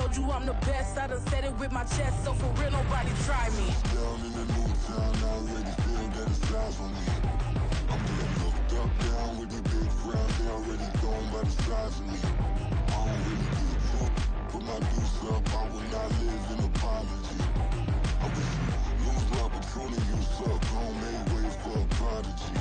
told you I'm the best. I done said it with my chest, so for real, nobody try me. Down in the new town, I already feel that it's eyes on me. I'm getting looked up, down with the big crowd. They already gone by the size of me. I don't really give a fuck. Put my deuce up, I will not live in apology. I wish you lose the opportunity, you suck. Homemade way for a prodigy.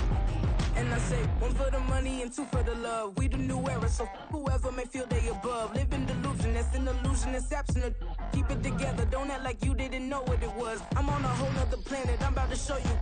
And I say, one for the money and two for the love. We the new era, so whoever may feel they above. Live in delusion, that's an illusion, it's absent. Keep it together, don't act like you didn't know what it was. I'm on a whole nother planet, I'm about to show you.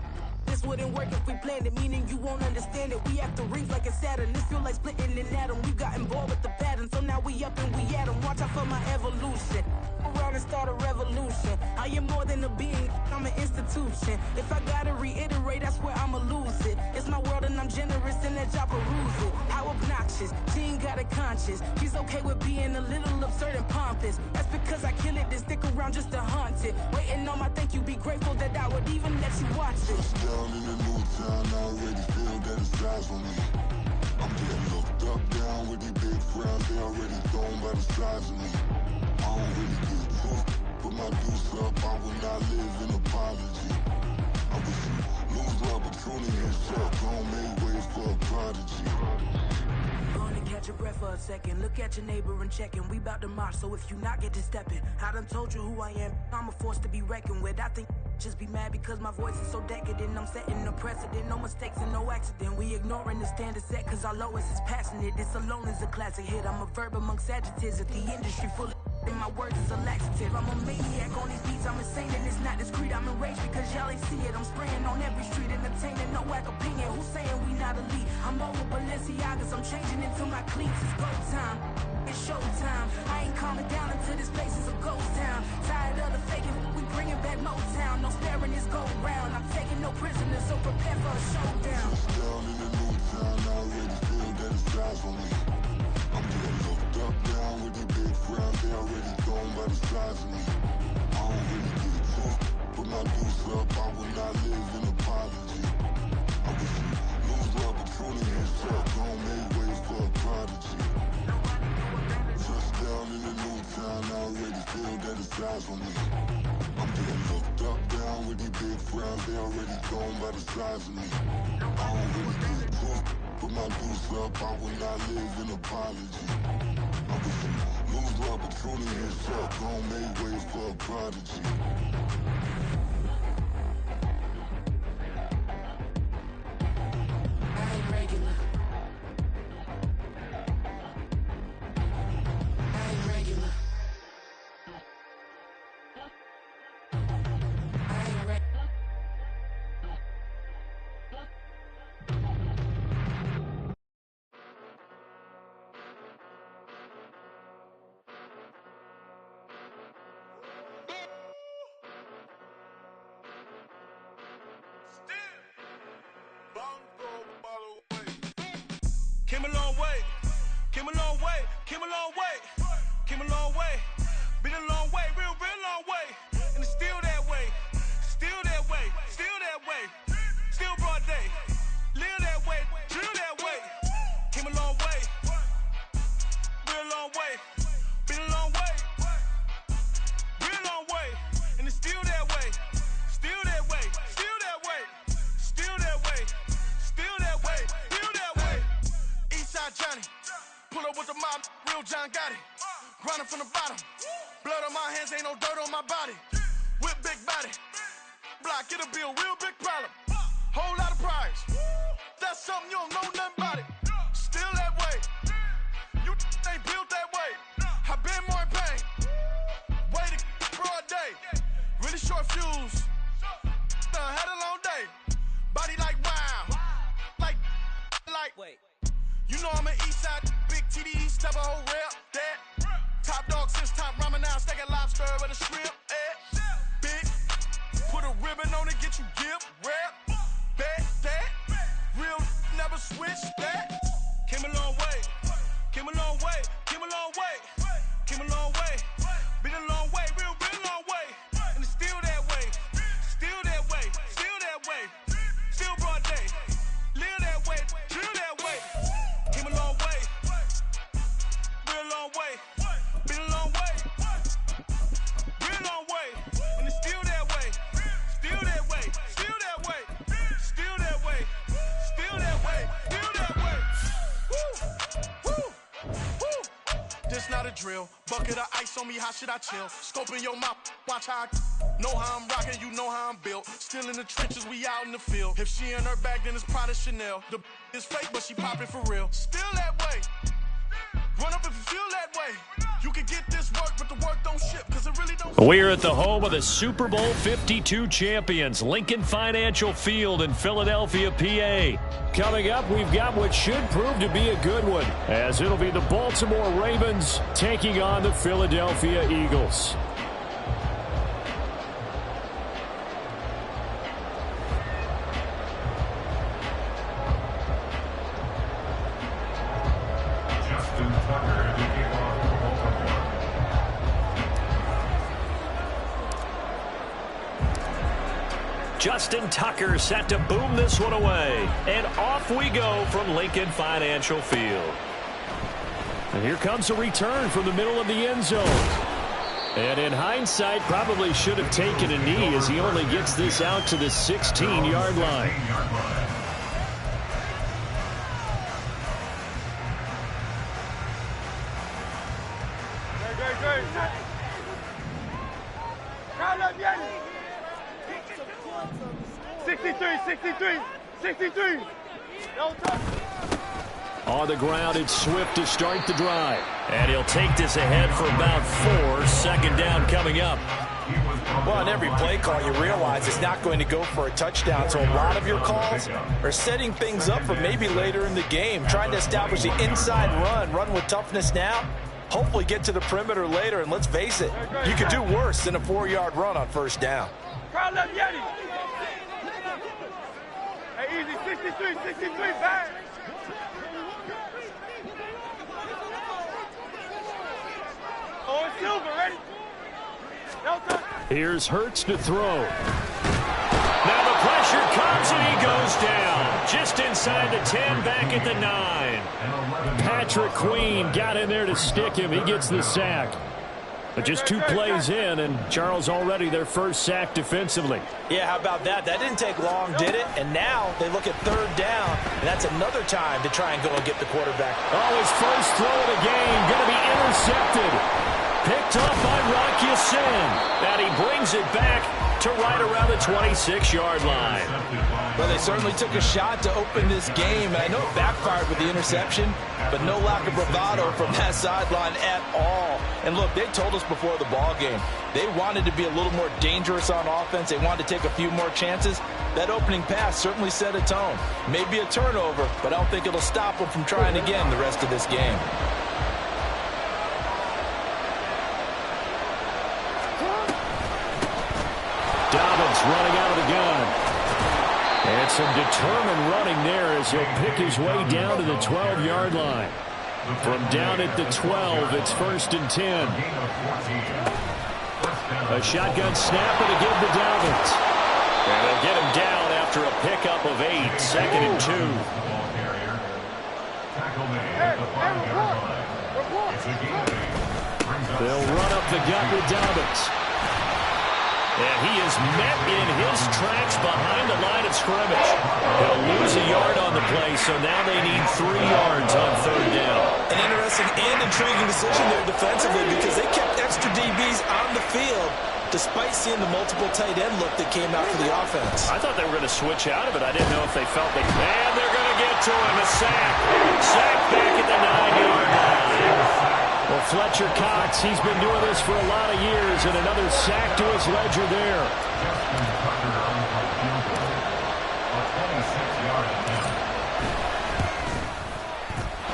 This wouldn't work if we planned it, meaning you won't understand it. We after rings like it's Saturn, this feel like splitting an atom. We got involved with the pattern, so now we up and we at 'em. Watch out for my evolution. Around and start a revolution. I am more than a being, I'm an institution. If I gotta reiterate, that's where I'ma lose it. It's my world and I'm generous and let y'all peruse it. How obnoxious, she ain't got a conscience. She's okay with being a little absurd and pompous. That's because I kill it, then stick around just to haunt it. Waiting on my thank you, be grateful that I would even let you watch it. Down in the new town, I already feel that it's eyes on me. I'm getting looked up, down with the big crowd. They already gone by the size of me. I don't really give a fuck. Put my deuce up, I will not live in apology. I wish you lose the opportunity, you suck. Homemade way for a prodigy. Gonna catch your breath for a second. Look at your neighbor and checking. We bout to march, so if you not get to stepping. I done told you who I am. I'm a force to be reckoned with. I think just be mad because my voice is so decadent. I'm setting a precedent. No mistakes and no accident. We ignoring the standard set cause our lowest is passionate. This alone is a classic hit. I'm a verb amongst adjectives. If the industry full of and my words is a laxative. I'm a maniac on these beats, I'm insane and it's not discreet. I'm enraged because y'all ain't see it. I'm spraying on every street, entertaining, no whack opinion. Who's saying we not elite? I'm over Balenciagas, I'm changing into my cleats. It's go time, it's show time. I ain't calming down until this place is a ghost town. Tired of the faking, we bringing back Motown. No sparing this go round. I'm taking no prisoners, so prepare for a showdown. Down in the new town, I already feel that it's eyes on me. I'm getting looked up, down with the big crowd. They already gone by the size of me. I don't really give a fuck. Put my deuce up, I will not live in apology. I wish you lose the opportunity, you suck. Homemade way for a prodigy. Just down in the new town, I already feel that it's eyes on me. I'm getting looked up, down with the big crowd. They already gone by the size of me. I don't really give a fuck. Put my deuce up, I will not live in apology. I wish you lose the opportunity, you suck. Homemade way for a prodigy. I ain't regular. I ain't regular. I ain't regular. Came a long way, came a long way, came a long way, came a long way, been a long way, real long way, and it's still that way, still that way, still that way, still broad day, live that way, chill that way, came a long way, real long way, been a long way, real long way, and it's still that way, still that way, still that way, still that way, still that way, still that way. Eastside Johnny, pull up with the mob, real John Gotti. Grinding from the bottom, blood on my hands, ain't no dirt on my body. Whip big body, block, it'll be a real big problem. Whole lot of prize, that's something you don't know nothing about it. Still that way, you ain't built that way. I been more in pain, way to broad day. Really short fuse, had a long day. Body like wow, like, wait. You know I'm an Eastside, big TDE, step a whole rep, that. Top dog since top ramen now, steak a lobster with a shrimp, big, put a ribbon on it, get you give, rep, bet, that. Real never switch, that. Came a long way, came a long way, came a long way, came a long way. Been a long way, real long way, and it's still that way, still that way, still that way, still broad day. Live that way, chill that way. Came a long way, real long way, been a long way, drill. Bucket of ice on me, how should I chill? Scoping your mouth, watch how I know how I'm rocking, you know how I'm built. Still in the trenches, we out in the field. If she in her bag, then it's Prada Chanel. The is fake, but she popping for real. Still that way. Run up if you feel that way. You can get this work, but the work don't ship, because it really don't. We're at the home of the Super Bowl 52 champions, Lincoln Financial Field in Philadelphia, PA. Coming up, we've got what should prove to be a good one, as it'll be the Baltimore Ravens taking on the Philadelphia Eagles. Justin Tucker set to boom this one away. And off we go from Lincoln Financial Field. And here comes a return from the middle of the end zone. And in hindsight, probably should have taken a knee as he only gets this out to the 16-yard line. On the ground, it's Swift to start the drive. And he'll take this ahead for about 4. Second down coming up. Well, on every play call, you realize it's not going to go for a touchdown. So a lot of your calls are setting things up for maybe later in the game, trying to establish the inside run with toughness now. Hopefully get to the perimeter later, and let's face it, you could do worse than a 4-yard run on first down. Hey, easy, 63, back. Oh, it's Silver, ready? Here's Hurts to throw. Now the pressure comes and he goes down. Just inside the 10, back at the 9. Patrick Queen got in there to stick him. He gets the sack. But just 2 plays in, and Charles already their first sack defensively. Yeah, how about that? That didn't take long, did it? And now they look at third down, and that's another time to try and go and get the quarterback. Oh, his first throw of the game going to be intercepted. Picked off by Rock Ya-Sin. And he brings it back to right around the 26-yard line. Well, they certainly took a shot to open this game, and I know it backfired with the interception, but no lack of bravado from that sideline at all. And look, they told us before the ball game, they wanted to be a little more dangerous on offense. They wanted to take a few more chances. That opening pass certainly set a tone. Maybe a turnover, but I don't think it'll stop them from trying again the rest of this game. Dobbins running out of the gun. And some determined running there as he'll pick his way down to the 12-yard line. From down at the 12, it's 1st and 10. A shotgun snap and a give to Dobbins. And they'll get him down after a pickup of 8, 2nd and 2. They'll run up the gut with Dobbins. And he is met in his tracks behind the line of scrimmage. He'll lose a yard on the play, so now they need 3 yards on third down. An interesting and intriguing decision there defensively, because they kept extra DBs on the field despite seeing the multiple tight end look that came out for the offense. I thought they were going to switch out of it. I didn't know if they felt they... And they're going to get to him. A sack. Sack back at the 9-yard line. Well, Fletcher Cox, he's been doing this for a lot of years, and another sack to his ledger there.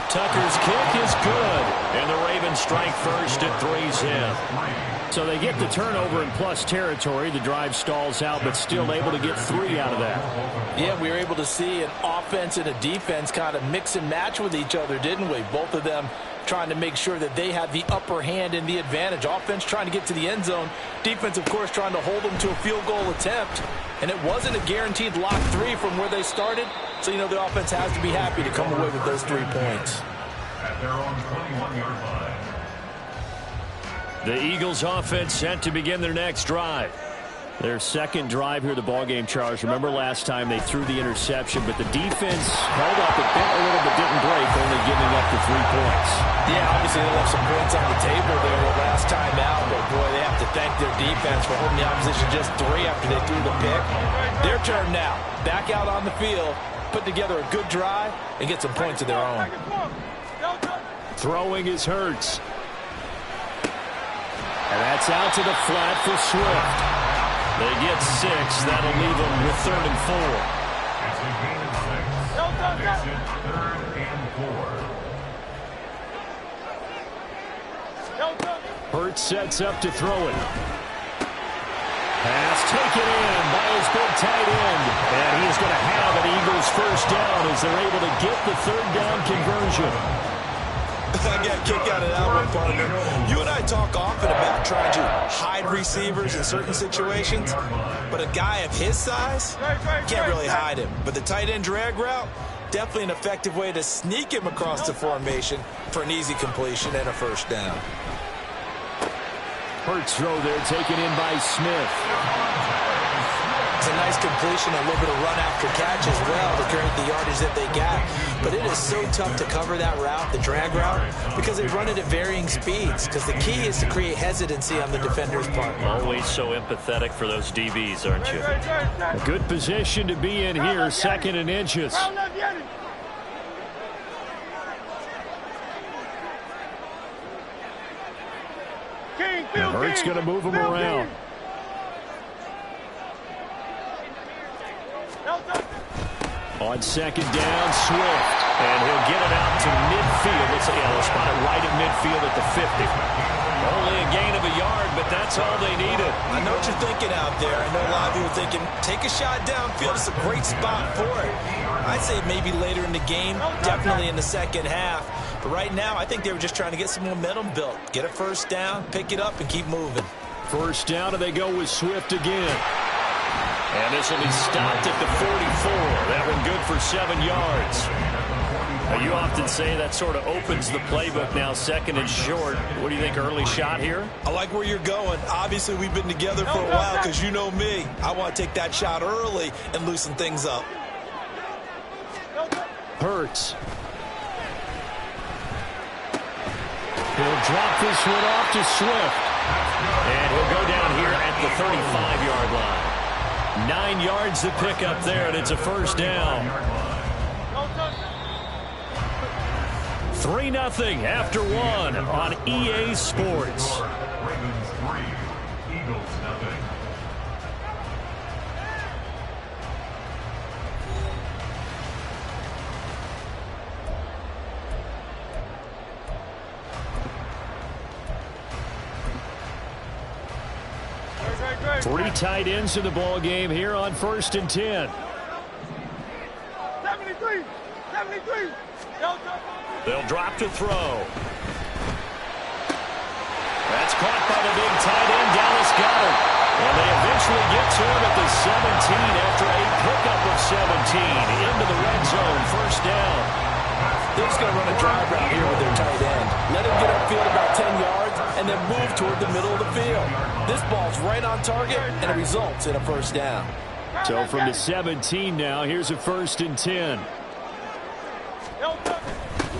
Tucker's kick is good, and the Ravens strike first at 3's in. So they get the turnover in plus territory. The drive stalls out, but still able to get 3 out of that. Yeah, we were able to see an offense and a defense kind of mix and match with each other, didn't we? Both of them trying to make sure that they had the upper hand and the advantage. Offense trying to get to the end zone. Defense, of course, trying to hold them to a field goal attempt. And it wasn't a guaranteed lock 3 from where they started. So, you know, the offense has to be happy to come away with those 3 points. At their own 21-yard line. The Eagles offense set to begin their next drive. Their second drive here, the ballgame, Charles. Remember last time they threw the interception, but the defense held up a bit, a little bit, didn't break, only giving up the 3 points. Yeah, obviously they left some points on the table there the last time out, but boy, they have to thank their defense for holding the opposition just 3 after they threw the pick. Their turn now. Back out on the field, put together a good drive, and get some points of their own. Throwing is Hurts. And that's out to the flat for Swift. They get 6. That'll leave them with 3rd and 4. It's a gain of 6. Makes it 3rd and 4. Hurts sets up to throw it. Pass taken in by his big tight end. And he's going to have an Eagles first down as they're able to get the 3rd down conversion. I got a kick out of that one, partner. You and I talk often about trying to hide receivers in certain situations, but a guy of his size, can't really hide him. But the tight end drag route, definitely an effective way to sneak him across the formation for an easy completion and a first down. Hurts throw there, taken in by Smith. It's a nice completion, a little bit of run after catch as well to create the yardage that they got. But it is so tough to cover that route, the drag route, because they run it at varying speeds. Because the key is to create hesitancy on the defender's part. Always so empathetic for those DBs, aren't you? A good position to be in here, 2nd and inches. And Hurts going to move him around. On 2nd down, Swift. And he'll get it out to midfield. They'll spot it right at midfield at the 50. Only a gain of a yard, but that's all they needed. I know what you're thinking out there. I know a lot of people are thinking, take a shot downfield. It's a great spot for it. I'd say maybe later in the game, definitely in the second half. But right now, I think they were just trying to get some momentum built. Get a first down, pick it up, and keep moving. First down, and they go with Swift again. And this will be stopped at the 44. That one good for 7 yards. Now, you often say that sort of opens the playbook now, 2nd and short. What do you think, early shot here? I like where you're going. Obviously, we've been together for a while because you know me. I want to take that shot early and loosen things up. Hurts. He'll drop this one off to Swift. And he'll go down here at the 35-yard line. 9 yards to pick up there, and it's a first down. 3-0 after 1 on EA Sports. Ravens 3, Eagles 0. Three tight ends in the ball game here on 1st and 10. 73. They'll drop to throw. That's caught by the big tight end, Dallas Goedert. And they eventually get to him at the 17 after a pickup of 17 into the red zone. First down. They're just going to run a drive route here with their tight end. Let him get upfield about 10 yards and then move toward the middle of the field. This ball's right on target, and it results in a first down. So from the 17 now, here's a 1st and 10.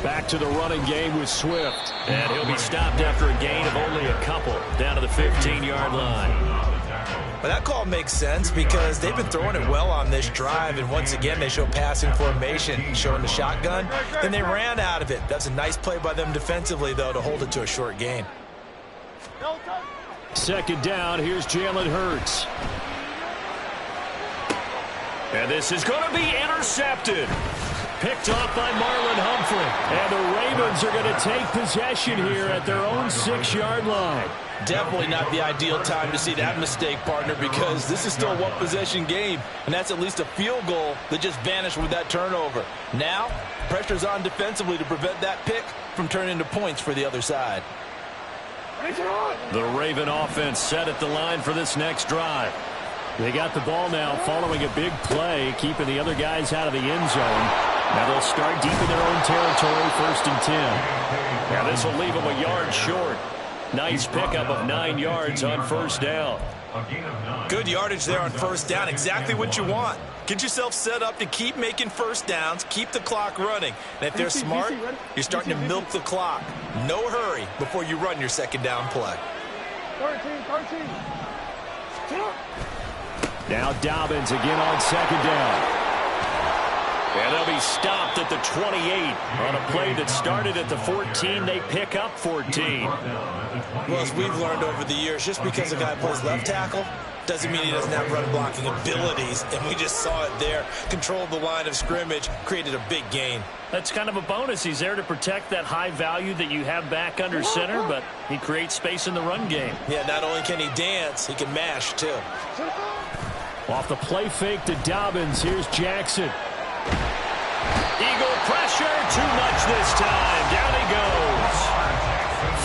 Back to the running game with Swift. And he'll be stopped after a gain of only a couple down to the 15-yard line. But that call makes sense because they've been throwing it well on this drive, and once again they show passing formation, showing the shotgun. Then they ran out of it. That's a nice play by them defensively, though, to hold it to a short gain. 2nd down, here's Jalen Hurts. And this is going to be intercepted. Picked off by Marlon Humphrey. And the Ravens are going to take possession here at their own 6-yard line. Definitely not the ideal time to see that mistake, partner, because this is still a one-possession game, and that's at least a field goal that just vanished with that turnover. Now, pressure's on defensively to prevent that pick from turning into points for the other side. The Raven offense set at the line for this next drive. They got the ball now following a big play, keeping the other guys out of the end zone. Now they'll start deep in their own territory, 1st and 10. Now this will leave them a yard short. Nice pickup of 9 yards on first down. Good yardage there on first down. Exactly what you want. Get yourself set up to keep making first downs, keep the clock running. And if they're smart, you're starting to milk the clock. No hurry before you run your second down play. 13. Now Dobbins again on second down. And they'll be stopped at the 28 on a play that started at the 14. They pick up 14. Well, as we've learned over the years, just because a guy plays left tackle doesn't mean he doesn't have run blocking abilities. And we just saw it there. Controlled the line of scrimmage, created a big gain. That's kind of a bonus. He's there to protect that high value that you have back under center, but he creates space in the run game. Yeah, not only can he dance, he can mash too. Off the play fake to Dobbins, here's Jackson. Eagle pressure, too much this time. Down he goes.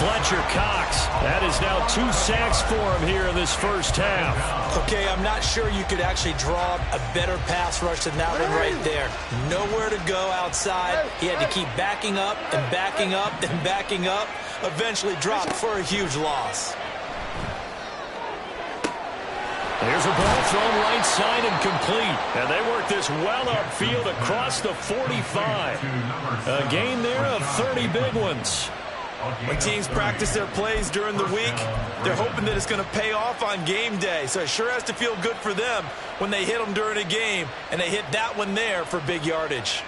Fletcher Cox. That is now 2 sacks for him here in this first half. Okay, I'm not sure you could actually draw a better pass rush than that one right there. Nowhere to go outside. He had to keep backing up and backing up and backing up. Eventually dropped for a huge loss. There's a ball thrown right side and complete. And they work this well upfield across the 45. A gain there of 30 big ones. When teams practice their plays during the week, they're hoping that it's going to pay off on game day. So it sure has to feel good for them when they hit them during a game. And they hit that one there for big yardage.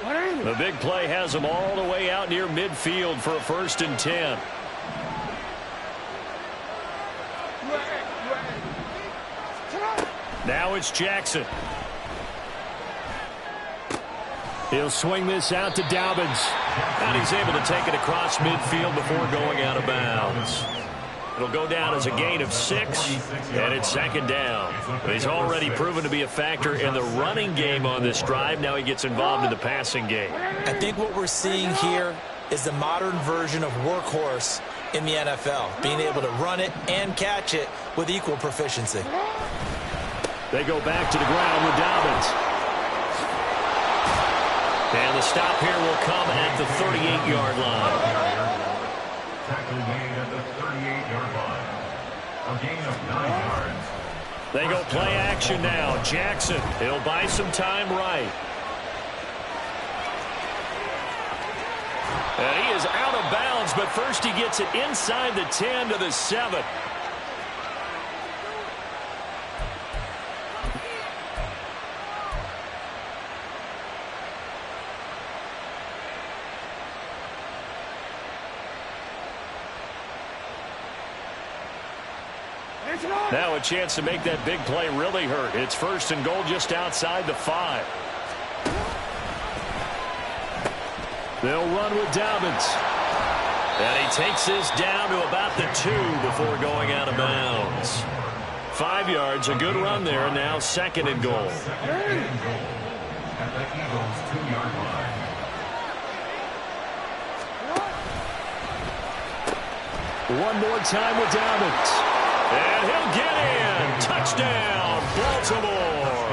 The big play has them all the way out near midfield for a 1st and 10. Now it's Jackson. He'll swing this out to Dobbins. And he's able to take it across midfield before going out of bounds. It'll go down as a gain of 6, and it's 2nd down. He's already proven to be a factor in the running game on this drive. Now he gets involved in the passing game. I think what we're seeing here is the modern version of workhorse in the NFL, being able to run it and catch it with equal proficiency. They go back to the ground with Dobbins. And the stop here will come at the 38-yard line. Tackle made at the 38-yard line. A gain of 9 yards. They go play action now. Jackson, he'll buy some time right. And he is out of bounds, but first he gets it inside the 10 to the 7. Now a chance to make that big play really hurt. It's 1st and goal just outside the 5. They'll run with Dobbins. And he takes this down to about the 2 before going out of bounds. 5 yards, a good run there, and now 2nd and goal. At the Eagles' 2-yard line. One more time with Dobbins. And he'll get in. Touchdown, Baltimore.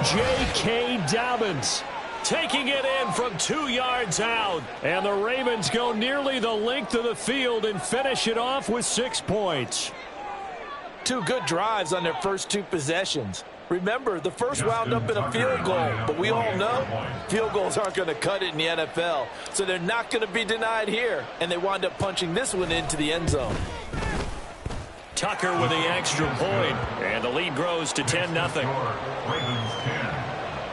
J.K. Dobbins taking it in from 2 yards out. And the Ravens go nearly the length of the field and finish it off with 6 points. 2 good drives on their first 2 possessions. Remember, the first wound up in a field goal, but we all know field goals aren't going to cut it in the NFL, so they're not going to be denied here, and they wind up punching this one into the end zone. Tucker with the extra point, and the lead grows to 10-0. Ravens 10,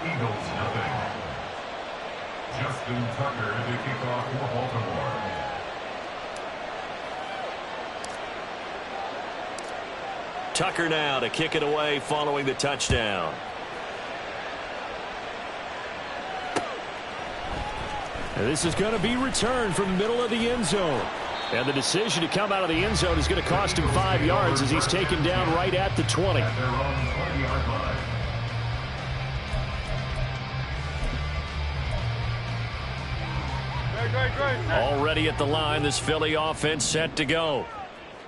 Eagles 0. Justin Tucker to kick off for Baltimore. Tucker now to kick it away following the touchdown. And this is going to be returned from the middle of the end zone. And the decision to come out of the end zone is going to cost him 5 yards as he's taken down right at the 20. At their own 20-yard line. Already at the line, this Philly offense set to go.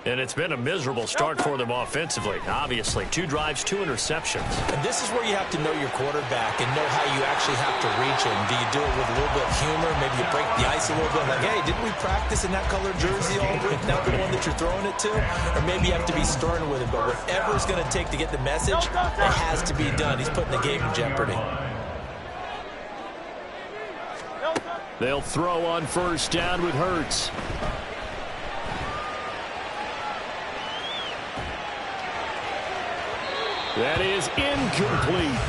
And it's been a miserable start for them offensively. Obviously, 2 drives, 2 interceptions. And this is where you have to know your quarterback and know how you actually have to reach him. Do you do it with a little bit of humor? Maybe you break the ice a little bit. Like, hey, didn't we practice in that colored jersey all week? Not the one that you're throwing it to? Or maybe you have to be stern with him. But whatever it's going to take to get the message, it has to be done. He's putting the game in jeopardy. They'll throw on first down with Hurts. That is incomplete.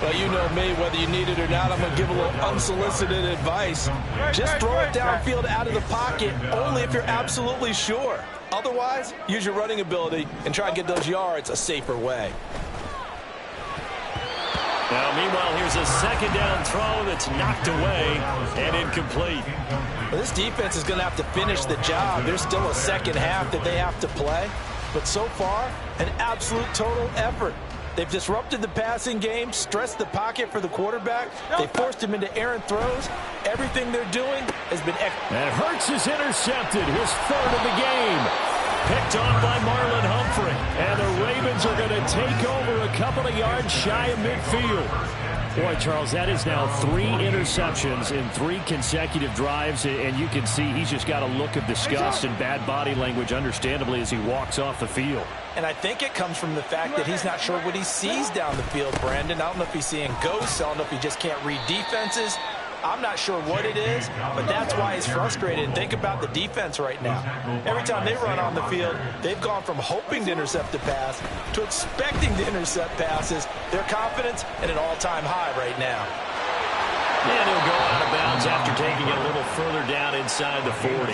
Well, you know me, whether you need it or not, I'm going to give a little unsolicited advice. Just throw it downfield out of the pocket, only if you're absolutely sure. Otherwise, use your running ability and try and get those yards a safer way. Now, meanwhile, here's a second down throw that's knocked away and incomplete. Well, this defense is going to have to finish the job. There's still a second half that they have to play. But so far, an absolute total effort. They've disrupted the passing game, stressed the pocket for the quarterback. They forced him into errant throws. Everything they're doing has been excellent. And Hurts is intercepted, his 3rd of the game. Picked off by Marlon Humphrey. And the Ravens are going to take over a couple of yards shy of midfield. Boy, Charles, that is now 3 interceptions in 3 consecutive drives, and you can see he's just got a look of disgust and bad body language, understandably, as he walks off the field. And I think it comes from the fact that he's not sure what he sees down the field, Brandon. I don't know if he's seeing ghosts. I don't know if he just can't read defenses. I'm not sure what it is, but that's why he's frustrated. And think about the defense right now. Every time they run on the field, they've gone from hoping to intercept a pass to expecting to intercept passes. Their confidence at an all-time high right now. And he'll go out of bounds after taking it a little further down inside the 40.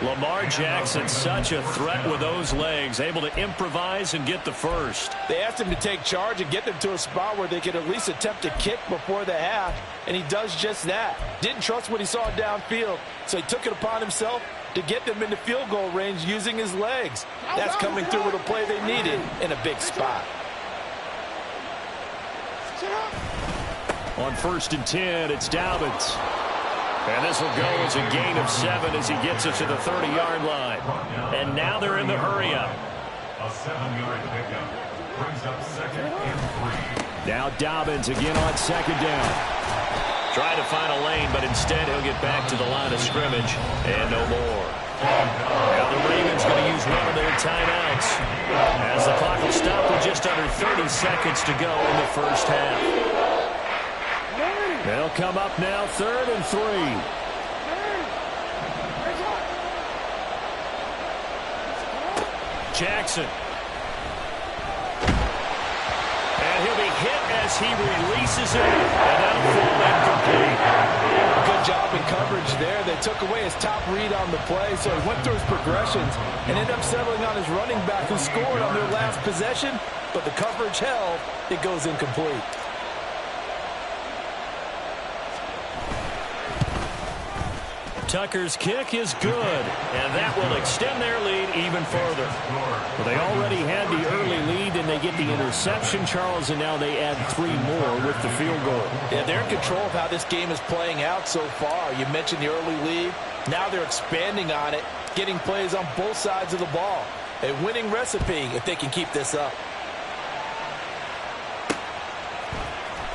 Lamar Jackson, such a threat with those legs, able to improvise and get the first. They asked him to take charge and get them to a spot where they could at least attempt a kick before the half, and he does just that. Didn't trust what he saw downfield, so he took it upon himself to get them into field goal range using his legs. That's coming through with a play they needed in a big spot. On 1st and 10, it's Dobbins. And this will go as a gain of 7 as he gets it to the 30-yard line. And now they're in the hurry-up. A 7-yard pickup brings up 2nd and 3. Now Dobbins again on 2nd down. Trying to find a lane, but instead he'll get back to the line of scrimmage and no more. Now the Ravens going to use one of their timeouts as the clock will stop with just under 30 seconds to go in the first half. They'll come up now, 3rd and 3. Jackson. And he'll be hit as he releases it, and that'll fall incomplete. Good job in coverage there. They took away his top read on the play, so he went through his progressions and ended up settling on his running back who scored on their last possession, but the coverage held. It goes incomplete. Tucker's kick is good, and that will extend their lead even further. Well, they already had the early lead, and they get the interception, Charles, and now they add 3 more with the field goal. Yeah, they're in control of how this game is playing out so far. You mentioned the early lead. Now they're expanding on it, getting plays on both sides of the ball. A winning recipe if they can keep this up.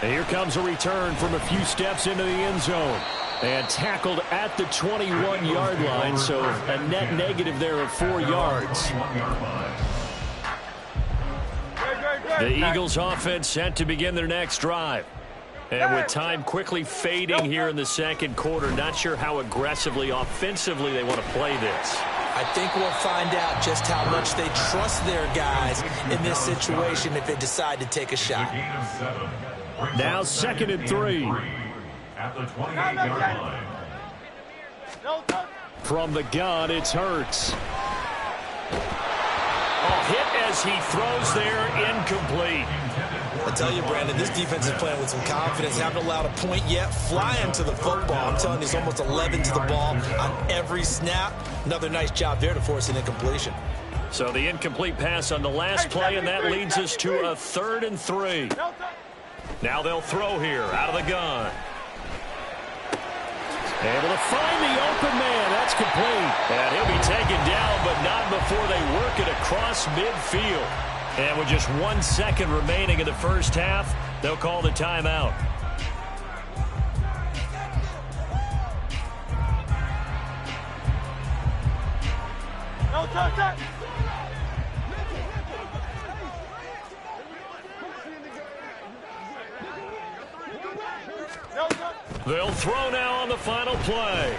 And here comes a return from a few steps into the end zone. And tackled at the 21-yard line, so a net negative there of 4 yards. The Eagles offense set to begin their next drive. And with time quickly fading here in the second quarter, not sure how aggressively, offensively they want to play this. I think we'll find out just how much they trust their guys in this situation if they decide to take a shot. Now 2nd and 3. At the 28-yard line. From the gun, it's Hurts. A hit as he throws there, incomplete. I tell you, Brandon, this defense is playing with some confidence. Haven't allowed a point yet. Flying to the football. I'm telling you, it's almost 11 to the ball on every snap. Another nice job there to force an incompletion. So the incomplete pass on the last play, and that leads us to a 3rd and 3. Now they'll throw here out of the gun. Able to find the open man. That's complete. And he'll be taken down, but not before they work it across midfield. And with just 1 second remaining in the first half, they'll call the timeout. No, touch. They'll throw now on the final play.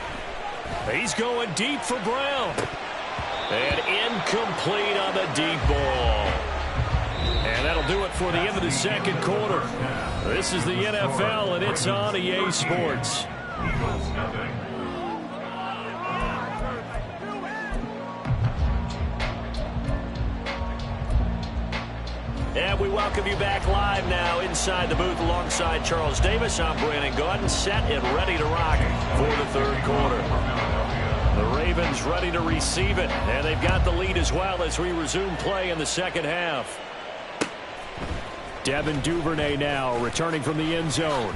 He's going deep for Brown. And incomplete on the deep ball. And that'll do it for the end of the second quarter. This is the NFL, and it's on EA Sports. Eagles nothing. And we welcome you back live now inside the booth alongside Charles Davis. I'm Brandon Gaudin, set and ready to rock for the third quarter. The Ravens ready to receive it, and they've got the lead as well as we resume play in the second half. Devin Duvernay now returning from the end zone.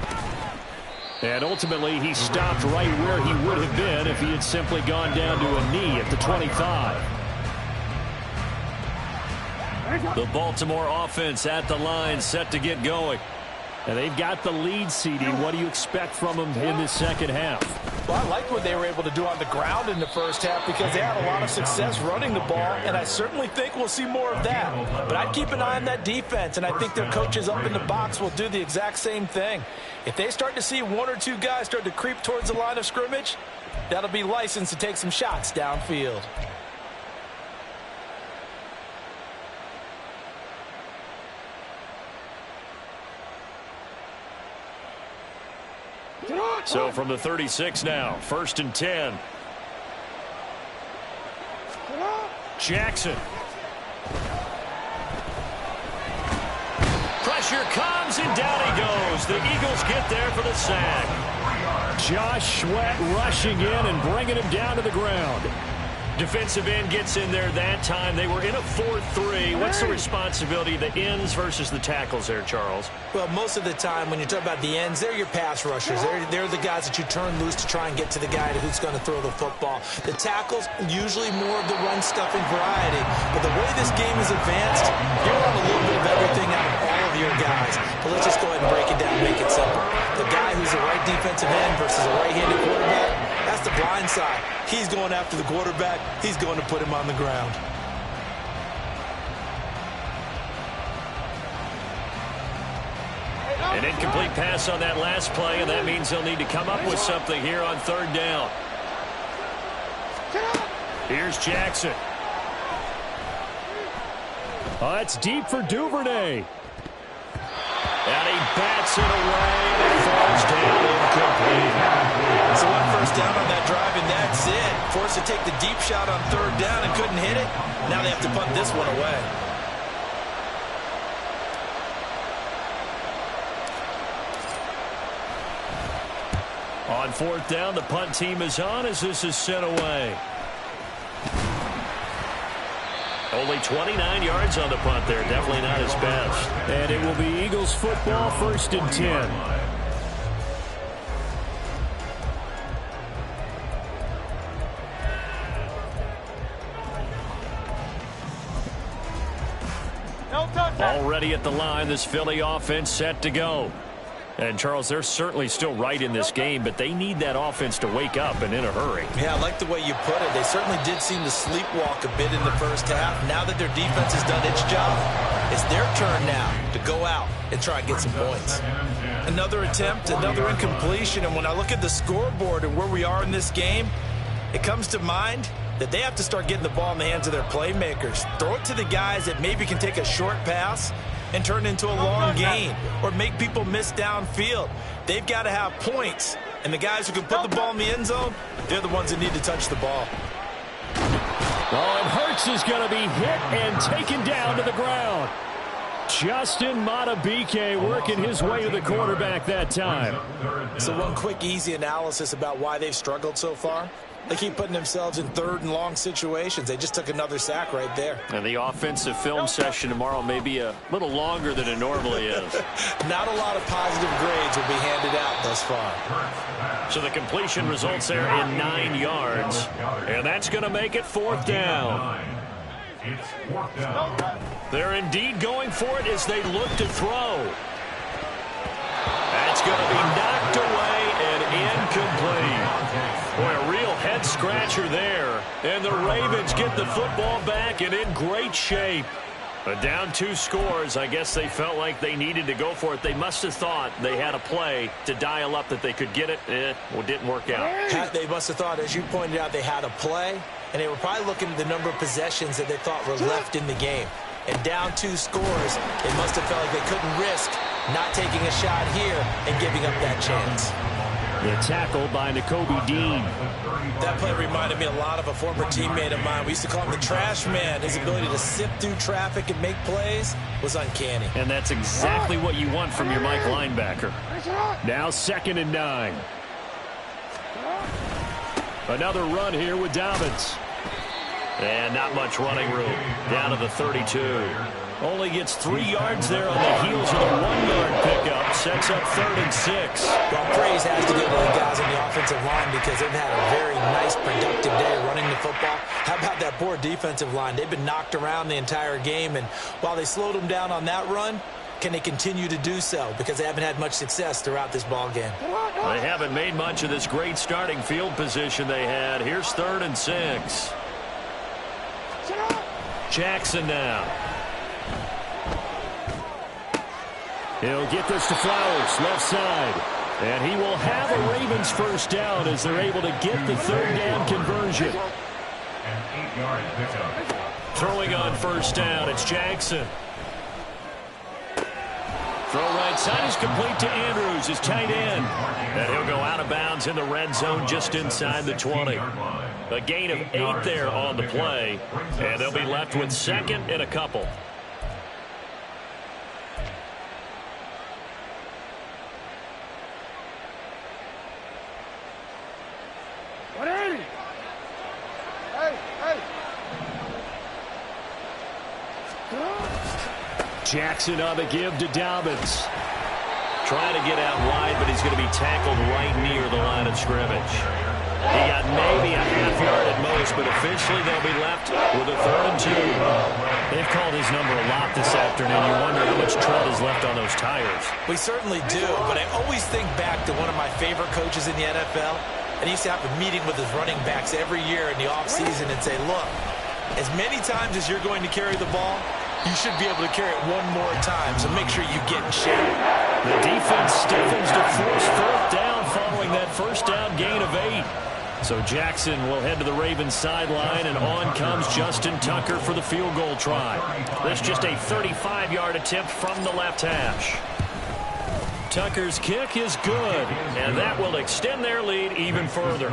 And ultimately, he stopped right where he would have been if he had simply gone down to a knee at the 25. The Baltimore offense at the line, set to get going. And they've got the lead, CD. What do you expect from them in this second half? Well, I like what they were able to do on the ground in the first half because they had a lot of success running the ball, and I certainly think we'll see more of that. But I'd keep an eye on that defense, and I think their coaches up in the box will do the exact same thing. If they start to see 1 or 2 guys start to creep towards the line of scrimmage, that'll be licensed to take some shots downfield. So from the 36 now, 1st and 10. Jackson. Pressure comes, and down he goes. The Eagles get there for the sack. Josh Sweat rushing in and bringing him down to the ground. Defensive end gets in there that time. They were in a 4-3. What's the responsibility of the ends versus the tackles there, Charles? Well, most of the time when you talk about the ends, they're your pass rushers. They're the guys that you turn loose to try and get to the guy who's going to throw the football. The tackles, usually more of the run-stuffing variety. But the way this game is advanced, you're on a little bit of everything out of all of your guys. But let's just go ahead and break it down and make it simple. The guy who's the right defensive end versus a right-handed quarterback, that's the blind side. He's going after the quarterback. He's going to put him on the ground. An incomplete pass on that last play, and that means they'll need to come up with something here on 3rd down. Here's Jackson. Oh, it's deep for Duvernay. And he bats it away, and it falls down incomplete. So 1 first down on that drive, and that's it. Forced to take the deep shot on 3rd down and couldn't hit it. Now they have to punt this one away. On 4th down, the punt team is on as this is sent away. Only 29 yards on the punt there. Definitely not his best. And it will be Eagles football, 1st and 10. Already at the line, this Philly offense set to go. And, Charles, they're certainly still right in this game, but they need that offense to wake up and in a hurry. Yeah, I like the way you put it. They certainly did seem to sleepwalk a bit in the first half. Now that their defense has done its job, it's their turn now to go out and try and get some points. Another attempt, another incompletion, and when I look at the scoreboard and where we are in this game, it comes to mind that they have to start getting the ball in the hands of their playmakers. Throw it to the guys that maybe can take a short pass and turn it into a long gain or make people miss downfield. They've got to have points, and the guys who can put the ball in the end zone, they're the ones that need to touch the ball. Oh, and Hurts is going to be hit and taken down to the ground. Justin Madubuike working his way to the quarterback that time. So one quick, easy analysis about why they've struggled so far. They keep putting themselves in 3rd and long situations. They just took another sack right there. And the offensive film session tomorrow may be a little longer than it normally is. Not a lot of positive grades will be handed out thus far. So the completion results there in 9 yards. And that's going to make it 4th down. It's 4th down. They're indeed going for it as they look to throw. That's going to be knocked away and incomplete. Boy, a real head-scratcher there. And the Ravens get the football back and in great shape. But down 2 scores, I guess they felt like they needed to go for it. They must have thought they had a play to dial up that they could get it. It didn't work out. They must have thought, as you pointed out, they had a play, and they were probably looking at the number of possessions that they thought were left in the game. And down 2 scores, they must have felt like they couldn't risk not taking a shot here and giving up that chance. The tackle by Nakobe Dean. That play reminded me a lot of a former teammate of mine. We used to call him the trash man. His ability to sift through traffic and make plays was uncanny. And that's exactly what you want from your Mike linebacker. Now 2nd and 9. Another run here with Dobbins. And not much running room. Down to the 32. Only gets 3 yards there on the heels of a 1-yard pickup. Sets up 3rd and 6. Well, praise has to go to the guys on the offensive line because they've had a very nice, productive day running the football. How about that poor defensive line? They've been knocked around the entire game, and while they slowed them down on that run, can they continue to do so? Because they haven't had much success throughout this ball game. They haven't made much of this great starting field position they had. Here's 3rd and 6. Jackson now. He'll get this to Flowers, left side. And he will have a Ravens first down as they're able to get the 3rd down conversion. An 8-yard pickup. Throwing on first down, it's Jackson. Throw right side is complete to Andrews, his tight end. And he'll go out of bounds in the red zone just inside the 20. A gain of 8 there on the play. And they'll be left with 2nd and a couple. Jackson on the give to Dobbins. Trying to get out wide, but he's going to be tackled right near the line of scrimmage. He got maybe a half yard at most, but officially they'll be left with a 3rd and 2. They've called his number a lot this afternoon. You wonder how much tread is left on those tires. We certainly do, but I always think back to one of my favorite coaches in the NFL. And he used to have a meeting with his running backs every year in the offseason and say, look, as many times as you're going to carry the ball, you should be able to carry it one more time, so make sure you get in shape. The defense stiffens to force 4th down following that first down gain of 8. So Jackson will head to the Ravens sideline, and on comes Justin Tucker for the field goal try. That's just a 35-yard attempt from the left hash. Tucker's kick is good, and that will extend their lead even further.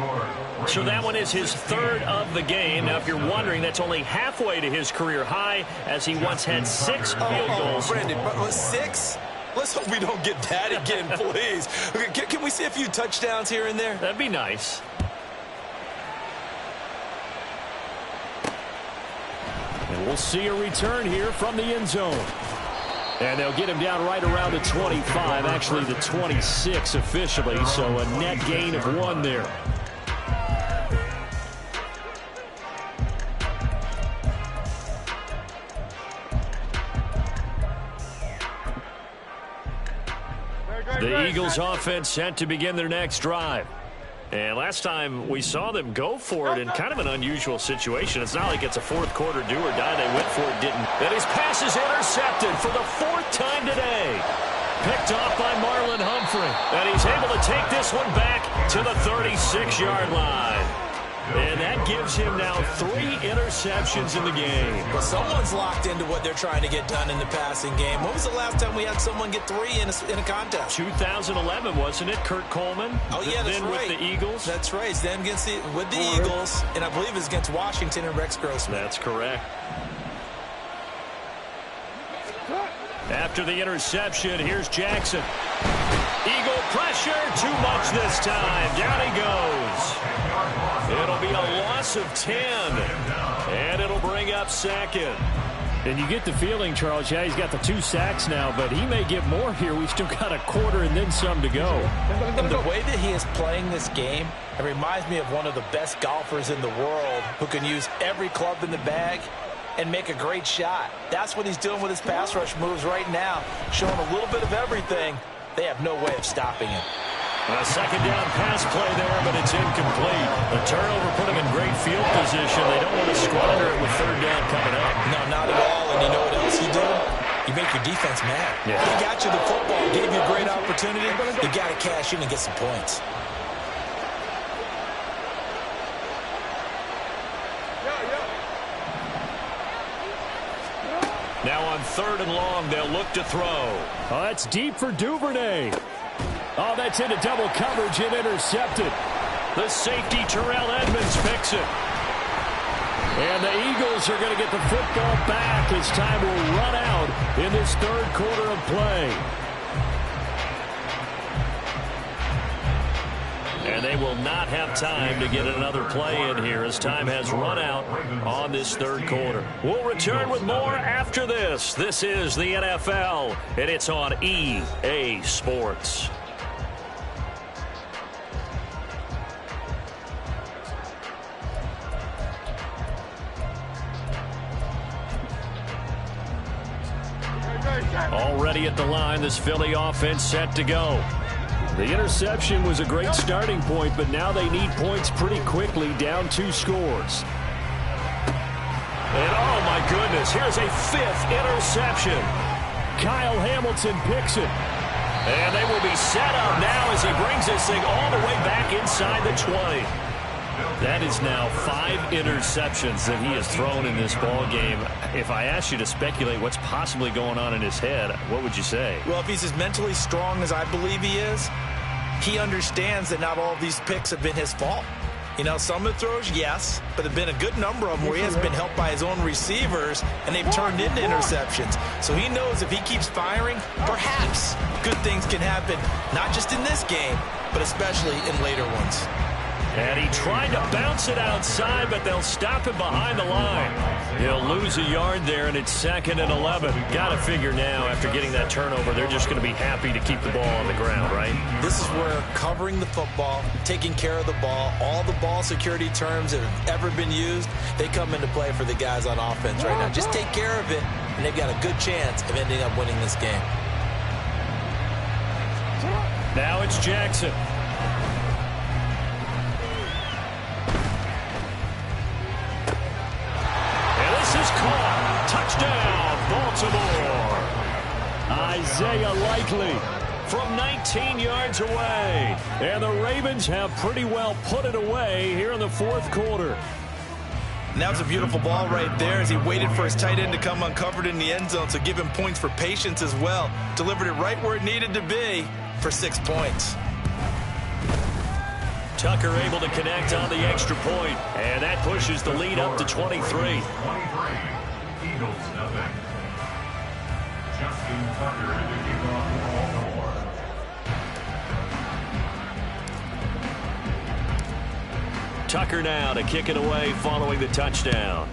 So that one is his 3rd of the game. Now, if you're wondering, that's only halfway to his career high, as he once had 6 field goals. Brandon, 6? Let's hope we don't get that again, please. Can we see a few touchdowns here and there? That'd be nice. And we'll see a return here from the end zone. And they'll get him down right around the 25, actually the 26 officially, so a net gain of 1 there. The Eagles offense set to begin their next drive. And last time we saw them go for it in kind of an unusual situation. It's not like it's a 4th quarter do or die. They went for it, didn't. And his pass is intercepted for the 4th time today. Picked off by Marlon Humphrey. And he's able to take this one back to the 36-yard line. And that gives him now 3 interceptions in the game. Well, someone's locked into what they're trying to get done in the passing game. When was the last time we had someone get 3 in a contest? 2011, wasn't it? Kurt Coleman. Oh, yeah, that's then right. With the Eagles. That's right. It's then with the Eagles, and I believe it's against Washington and Rex Grossman. That's correct. After the interception, here's Jackson. Eagle pressure, too much this time. Down he goes. It'll be a loss of 10, and it'll bring up 2nd. And you get the feeling, Charles, yeah, he's got the 2 sacks now, but he may get more here. We've still got a quarter and then some to go. And the way that he is playing this game, it reminds me of one of the best golfers in the world who can use every club in the bag and make a great shot. That's what he's doing with his pass rush moves right now, showing a little bit of everything. They have no way of stopping him. A second down pass play there, but it's incomplete. The turnover put him in great field position. They don't want to squander it with third down coming up. No, not at all. And you know what else you do? You make your defense mad. Yeah. He got you the football, gave you a great opportunity. You got to cash in and get some points. Now on 3rd and long, they'll look to throw. Oh, that's deep for Duvernay. Oh, that's into double coverage and intercepted. The safety, Terrell Edmonds, picks it. And the Eagles are going to get the football back as time will run out in this 3rd quarter of play. And they will not have time to get another play in here as time has run out on this 3rd quarter. We'll return with more after this. This is the NFL, and it's on EA Sports. Already at the line, this Philly offense set to go. The interception was a great starting point, but now they need points pretty quickly, down 2 scores. And oh my goodness, here's a 5th interception. Kyle Hamilton picks it. And they will be set up now as he brings this thing all the way back inside the 20. That is now 5 interceptions that he has thrown in this ball game. If I asked you to speculate what's possibly going on in his head, what would you say? Well, if he's as mentally strong as I believe he is, he understands that not all of these picks have been his fault. You know, some of the throws, yes, but there have been a good number of them where he has been helped by his own receivers, and they've turned into interceptions. So he knows if he keeps firing, perhaps good things can happen, not just in this game, but especially in later ones. And he tried to bounce it outside, but they'll stop him behind the line. He'll lose a yard there, and it's 2nd and 11. Got to figure now, after getting that turnover, they're just going to be happy to keep the ball on the ground, right? This is where covering the football, taking care of the ball, all the ball security terms that have ever been used, they come into play for the guys on offense right now. Just take care of it, and they've got a good chance of ending up winning this game. Now it's Jackson. Is caught. Touchdown, Baltimore. Isaiah Likely from 19 yards away. And the Ravens have pretty well put it away here in the 4th quarter. And that was a beautiful ball right there as he waited for his tight end to come uncovered in the end zone, so give him points for patience as well. Delivered it right where it needed to be for 6 points. Tucker able to connect on the extra point, and that pushes the lead up to 23. 23. Eagles nothing. Justin Tucker to kick off Baltimore. Tucker now to kick it away following the touchdown.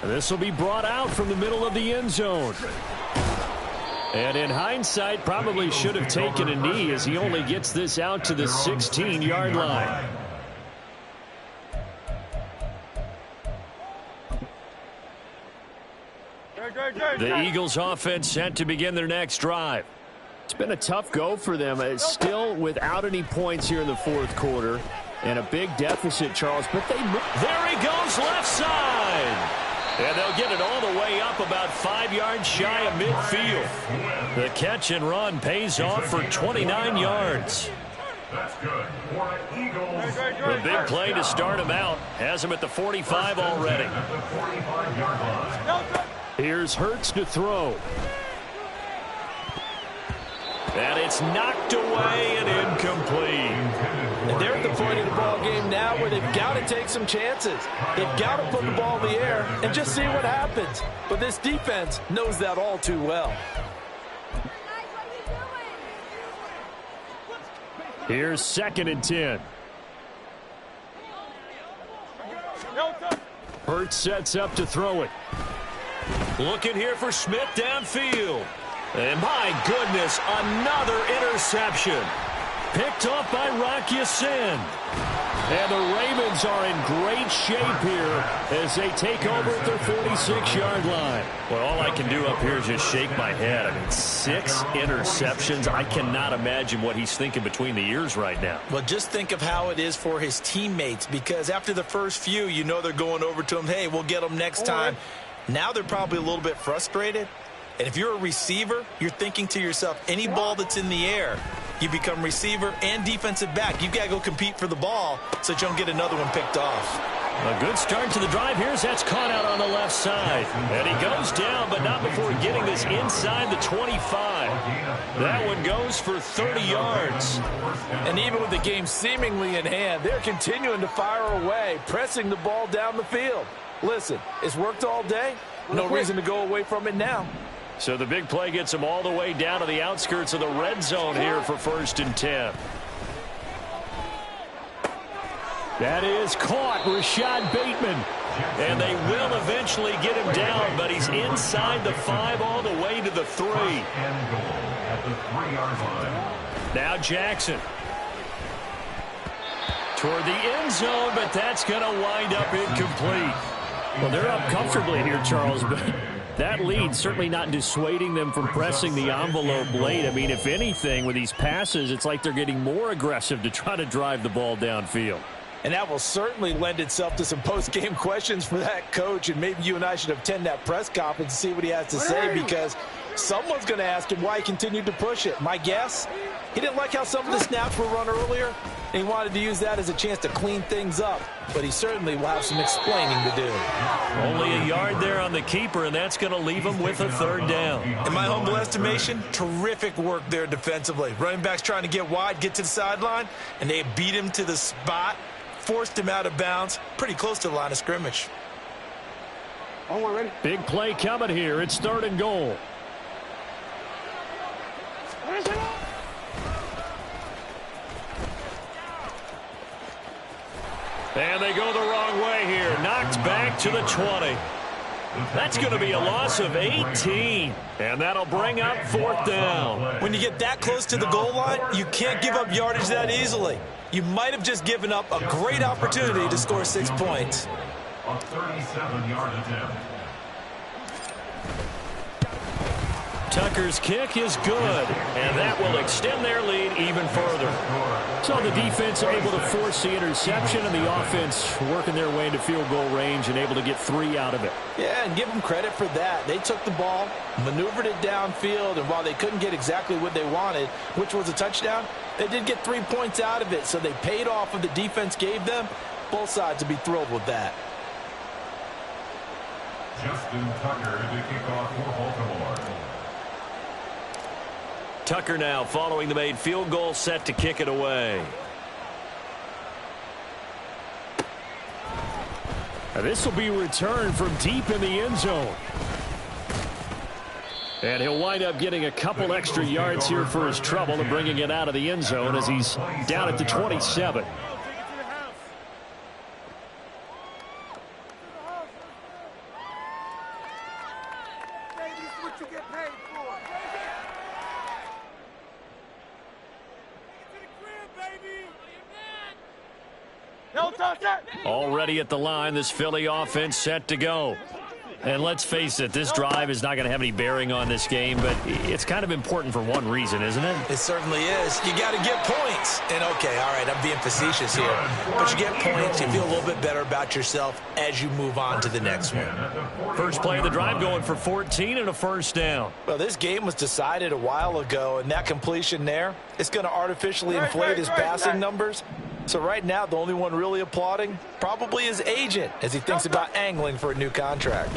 This will be brought out from the middle of the end zone. And in hindsight, probably should have taken a knee as he only gets this out to the 16-yard line. The Eagles offense set to begin their next drive. It's been a tough go for them. It's still without any points here in the 4th quarter. And a big deficit, Charles. But there he goes, left side. And they'll get it all the way up about 5 yards shy of midfield. The catch and run pays off for 29 yards. That's good. For the Eagles. The big play to start him out has him at the 45 already. At the 45-yard line. Here's Hurts to throw. And it's knocked away and incomplete. And they're at the point of the ball game now where they've got to take some chances. They've got to put the ball in the air and just see what happens. But this defense knows that all too well. Here's 2nd and 10. Hurts sets up to throw it. Looking here for Smith downfield. And my goodness, another interception. Picked off by Rocky Sin. And the Ravens are in great shape here as they take over at their 46-yard line. Well, all I can do up here is just shake my head. I mean, 6 interceptions. I cannot imagine what he's thinking between the ears right now. Well, just think of how it is for his teammates, because after the first few, you know they're going over to him, hey, we'll get them next time. Now they're probably a little bit frustrated. And if you're a receiver, you're thinking to yourself, any ball that's in the air, you become receiver and defensive back. You've got to go compete for the ball so that you don't get another one picked off. A good start to the drive here as that's caught out on the left side. And he goes down, but not before getting this inside the 25. That one goes for 30 yards. And even with the game seemingly in hand, they're continuing to fire away, pressing the ball down the field. Listen, it's worked all day. No reason to go away from it now. So the big play gets him all the way down to the outskirts of the red zone here for 1st and 10. That is caught, Rashad Bateman. And they will eventually get him down, but he's inside the 5 all the way to the 3. Now Jackson. Toward the end zone, but that's going to wind up incomplete. Well, they're up comfortably here, Charles, but that lead certainly not dissuading them from pressing the envelope late. I mean, if anything, with these passes, it's like they're getting more aggressive to try to drive the ball downfield. And that will certainly lend itself to some post-game questions for that coach, and maybe you and I should attend that press conference and see what he has to say, because someone's going to ask him why he continued to push it. My guess, he didn't like how some of the snaps were run earlier, and he wanted to use that as a chance to clean things up. But he certainly will have some explaining to do. Only a yard there on the keeper, and that's going to leave him with a 3rd down. In my humble estimation, terrific work there defensively. Running backs trying to get wide, get to the sideline, and they beat him to the spot, forced him out of bounds, pretty close to the line of scrimmage. Big play coming here. It's 3rd and goal. And they go the wrong way here. Knocked back to the 20. That's going to be a loss of 18. And that'll bring up 4th down. When you get that close to the goal line, you can't give up yardage that easily. You might have just given up a great opportunity to score 6 points. A 37-yard attempt. Tucker's kick is good, and that will extend their lead even further. So the defense able to force the interception, and the offense working their way into field goal range and able to get 3 out of it. Yeah, and give them credit for that. They took the ball, maneuvered it downfield, and while they couldn't get exactly what they wanted, which was a touchdown, they did get 3 points out of it, so they paid off what the defense gave them. Both sides would be thrilled with that. Justin Tucker to kick off for Baltimore. Tucker now following the made field goal, set to kick it away. Now this will be returned from deep in the end zone. And he'll wind up getting a couple extra yards here for his trouble and bringing it out of the end zone as he's down at the 27. Already at the line, this Philly offense set to go. And let's face it, this drive is not going to have any bearing on this game, but it's kind of important for one reason, isn't it? It certainly is. You got to get points. And, okay, all right, I'm being facetious here. But you get points, you feel a little bit better about yourself as you move on to the next one. First play of the drive going for 14 and a 1st down. Well, this game was decided a while ago, and that completion there, it's going to artificially inflate his passing numbers. So right now, the only one really applauding probably his agent as he thinks about angling for a new contract.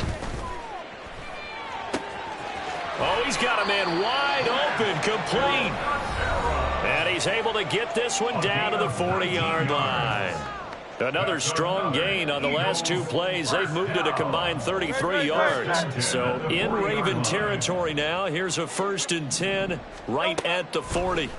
Oh, he's got a man wide open, complete. And he's able to get this one down to the 40-yard line. Another strong gain on the last 2 plays. They've moved it a combined 33 yards. So in Raven territory now. Here's a 1st and 10 right at the 40.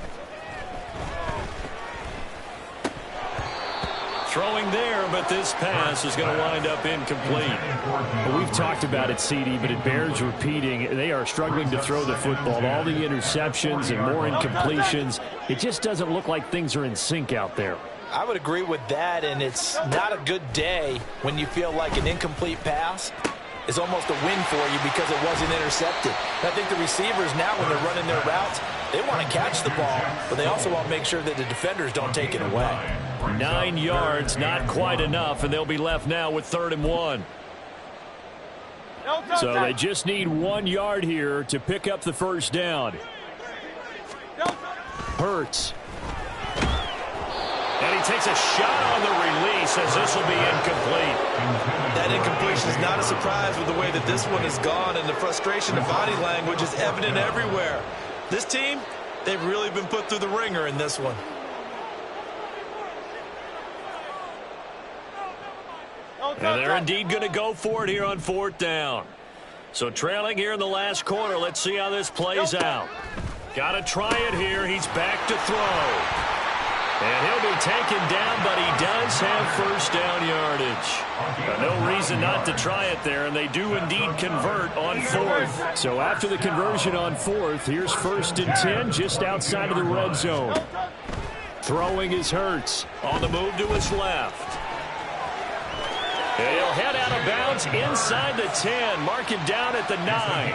throwing there, but this pass is going to wind up incomplete. Well, we've talked about it, CD, but it bears repeating. They are struggling to throw the football. All the interceptions and more incompletions. It just doesn't look like things are in sync out there. I would agree with that, and it's not a good day when you feel like an incomplete pass is almost a win for you because it wasn't intercepted. And I think the receivers now, when they're running their routes, they want to catch the ball, but they also want to make sure that the defenders don't take it away. 9 yards, not quite enough, and they'll be left now with 3rd and 1. So they just need 1 yard here to pick up the first down. Hurts. And he takes a shot on the release as this will be incomplete. That incompletion is not a surprise with the way that this one has gone, and the frustration of body language is evident everywhere. This team, they've really been put through the ringer in this one. And they're indeed going to go for it here on 4th down. So trailing here in the last quarter, let's see how this plays out. Got to try it here. He's back to throw. And he'll be taken down, but he does have first down yardage. No reason not to try it there, and they do indeed convert on 4th. So after the conversion on 4th, here's 1st and 10 just outside of the red zone. Throwing is Hurts. On the move to his left. He'll head out of bounds inside the 10. Mark him down at the 9.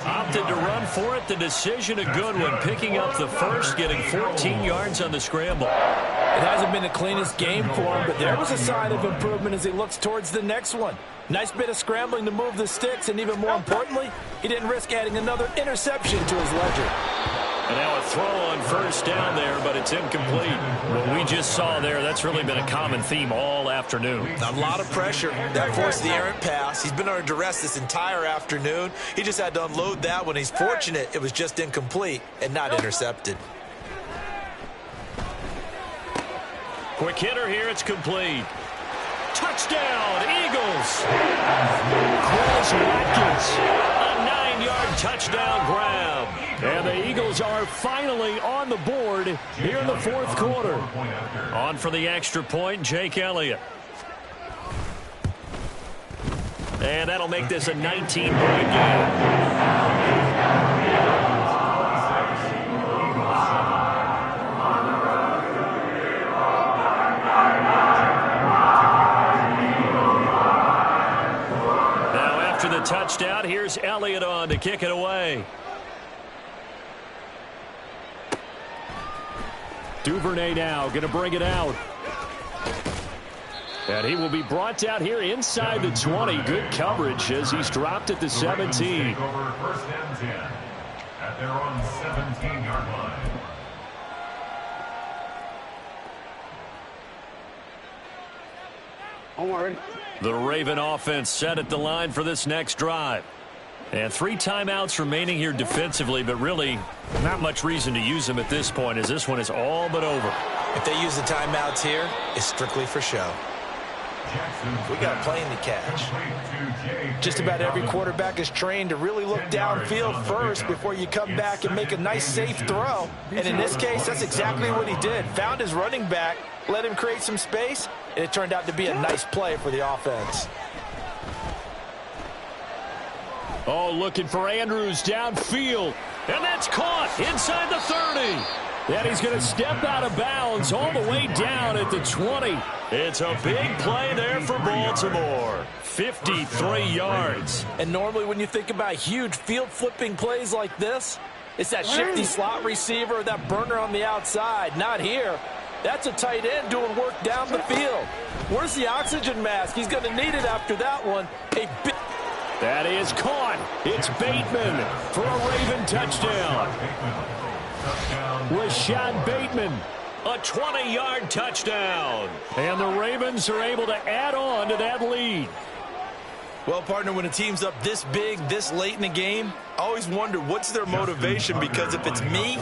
Opted to run for it. The decision a good one. Picking up the first, getting 14 yards on the scramble. It hasn't been the cleanest game for him, but there was a sign of improvement as he looks towards the next one. Nice bit of scrambling to move the sticks, and even more importantly, he didn't risk adding another interception to his ledger. And now a throw on first down there, but it's incomplete. What we just saw there, that's really been a common theme all afternoon. A lot of pressure. That forced the errant pass. He's been under duress this entire afternoon. He just had to unload that one. He's fortunate it was just incomplete and not intercepted. Quick hitter here, it's complete. Touchdown, Eagles! Chris Watkins. A 9-yard touchdown grab. And the Eagles are finally on the board here in the 4th quarter. On for the extra point, Jake Elliott. And that'll make this a 19-point game. The touchdown. Here's Elliott on to kick it away. Duvernay now going to bring it out. And he will be brought down here inside the 20. Good coverage as he's dropped at the 17. Take over 1st and 10 at their own 17-yard line. Onward. The Raven offense set at the line for this next drive. And 3 timeouts remaining here defensively, but really not much reason to use them at this point as this one is all but over. If they use the timeouts here, it's strictly for show. We got a plane to catch. Just about every quarterback is trained to really look downfield first before you come back and make a nice, safe throw. And in this case, that's exactly what he did. Found his running back, let him create some space, and it turned out to be a nice play for the offense. Oh, looking for Andrews downfield. And that's caught inside the 30. And he's going to step out of bounds all the way down at the 20. It's a big play there for Baltimore. 53 yards. And normally when you think about huge field-flipping plays like this, it's that shifty slot receiver, that burner on the outside. Not here. That's a tight end doing work down the field. Where's the oxygen mask? He's going to need it after that one. That is caught. It's Bateman for a Raven touchdown. Rashad Bateman. A 20-yard touchdown. And the Ravens are able to add on to that lead. Well, partner, when a team's up this big, this late in the game, I always wonder what's their motivation, because if it's me,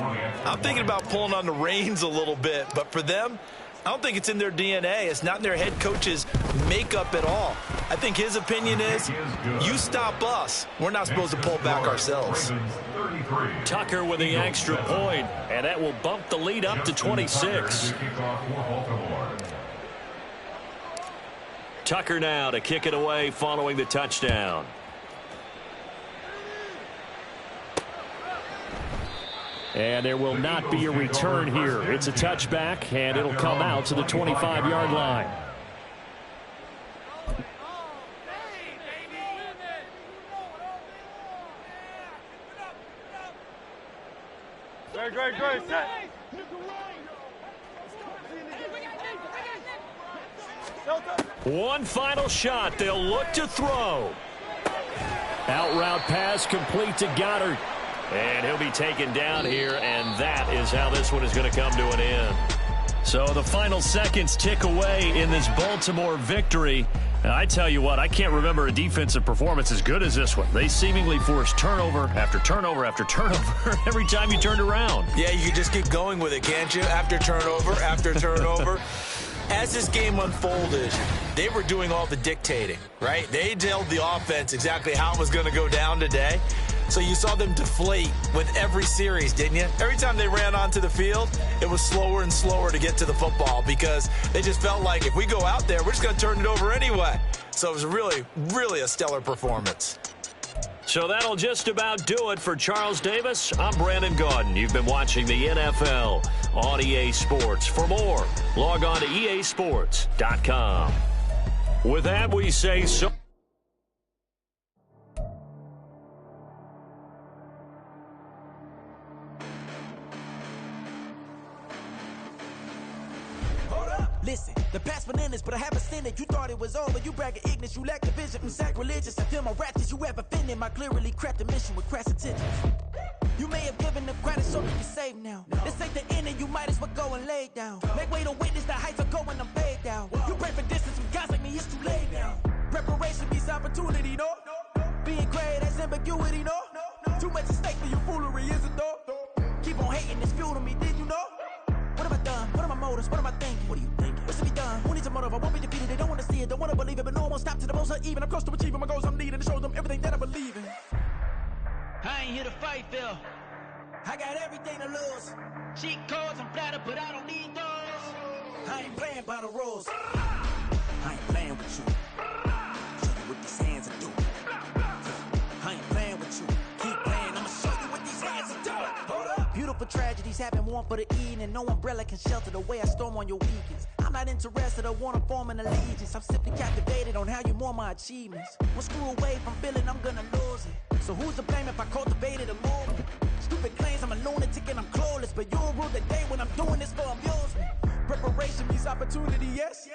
I'm thinking about pulling on the reins a little bit. But for them, I don't think it's in their DNA. It's not in their head coach's makeup at all. I think his opinion is, you stop us, we're not supposed to pull back ourselves. Tucker with the extra point, and that will bump the lead up to 26. Tucker now to kick it away following the touchdown. And there will not be a return here. It's a touchback, and it'll come out to the 25-yard line. Great, set. One final shot. They'll look to throw. Out route pass complete to Goddard. And he'll be taken down here, and that is how this one is going to come to an end. So the final seconds tick away in this Baltimore victory. And I tell you what, I can't remember a defensive performance as good as this one. They seemingly forced turnover after turnover after turnover every time you turned around. Yeah, you can just keep going with it, can't you? After turnover. As this game unfolded, they were doing all the dictating, right? They told the offense exactly how it was going to go down today. So you saw them deflate with every series, didn't you? Every time they ran onto the field, it was slower and slower to get to the football because they just felt like if we go out there, we're just going to turn it over anyway. So it was really, really a stellar performance. So that'll just about do it for Charles Davis. I'm Brandon Gaudin. You've been watching the NFL on EA Sports. For more, log on to easports.com. With that, we say so. Listen, the past bananas, but I haven't seen it. You thought it was over. You bragging ignorance. You lack the vision from sacrilegious. I feel my ratchets. You have offended my clearly crafted mission with crass intentions. You may have given them credit so you can save now. This ain't the end and you might as well go and lay down. Make way to witness the heights are going, I'm paid down. You pray for distance with guys like me, it's too late now. Preparation means opportunity, no? Being great has ambiguity, no? Too much at stake for your foolery, is it though? Keep on hating, it's fuel to me, did you know? What have I done? What are my motives? What am I thinking? What are you thinking? What's to be done? Who needs a motive? I won't be defeated. They don't want to see it, don't want to believe it, but no one won't stop to the most uneven. I'm close to achieving my goals. I'm needing to show them everything that I believe in. I ain't here to fight, Phil. I got everything to lose. Cheat codes, I'm flattered, but I don't need those. I ain't playing by the rules. I ain't playing with you. Show you what these hands are doing. I ain't playing with you. Keep playing, I'ma show you what these hands are doing. Hold up. Beautiful tragedies happen, one for the evening. No umbrella can shelter the way I storm on your weekends. I'm not interested or want to form an allegiance. I'm simply captivated on how you mourn my achievements. One screw away from feeling I'm gonna lose it. So who's to blame if I cultivated a movement? Stupid claims I'm a lunatic and I'm clueless, but you'll rule the day when I'm doing this for amusement. Preparation means opportunity, yes.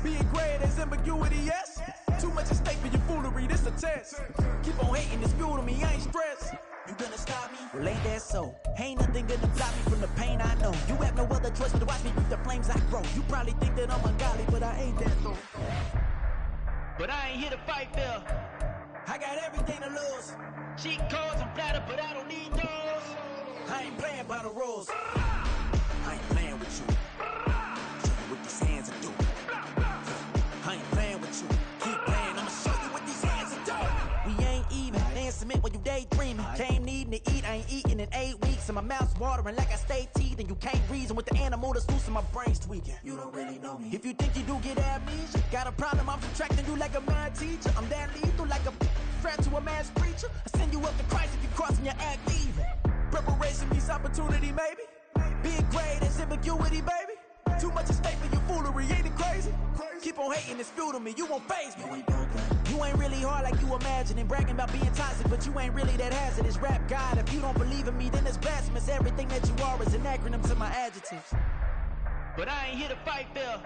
Being great is ambiguity, yes. Too much at stake for your foolery, this a test. Keep on hating, it's fuel to me, I ain't stressed. You gonna stop me? Well, ain't that so? Ain't nothing gonna block me from the pain I know. You have no other choice but to watch me with the flames I grow. You probably think that I'm ungodly, but I ain't that though. But I ain't here to fight, Phil. I got everything to lose. Cheat codes, I'm flattered, but I don't need those. I ain't playing by the rules. I ain't playing with you. Show you what these hands are doing. I ain't playing with you. Keep playing, I'ma show you what these hands are doing. We ain't even. They ain't submit when you daydreaming. Came needing to eat, I ain't eating in 8 weeks. And my mouth's watering like I stay teeth. And you can't reason with the animal that's loose and my brain's tweaking. You don't really know me. If you think you do get amnesia, got a problem, I'm subtracting you like a mad teacher. I'm that lethal like a threat to a mass preacher. I send you up to Christ if you crossing your act evil. Preparation means opportunity, maybe. Being great is ambiguity, baby. Too much at stake for your foolery, ain't it crazy? Keep on hating, it's fuel to me, you won't faze me. You ain't really hard like you imagining. Bragging about being toxic, but you ain't really that hazardous. Rap God, if you don't believe in me, then it's blasphemous. Everything that you are is an acronym to my adjectives. But I ain't here to fight, Phil.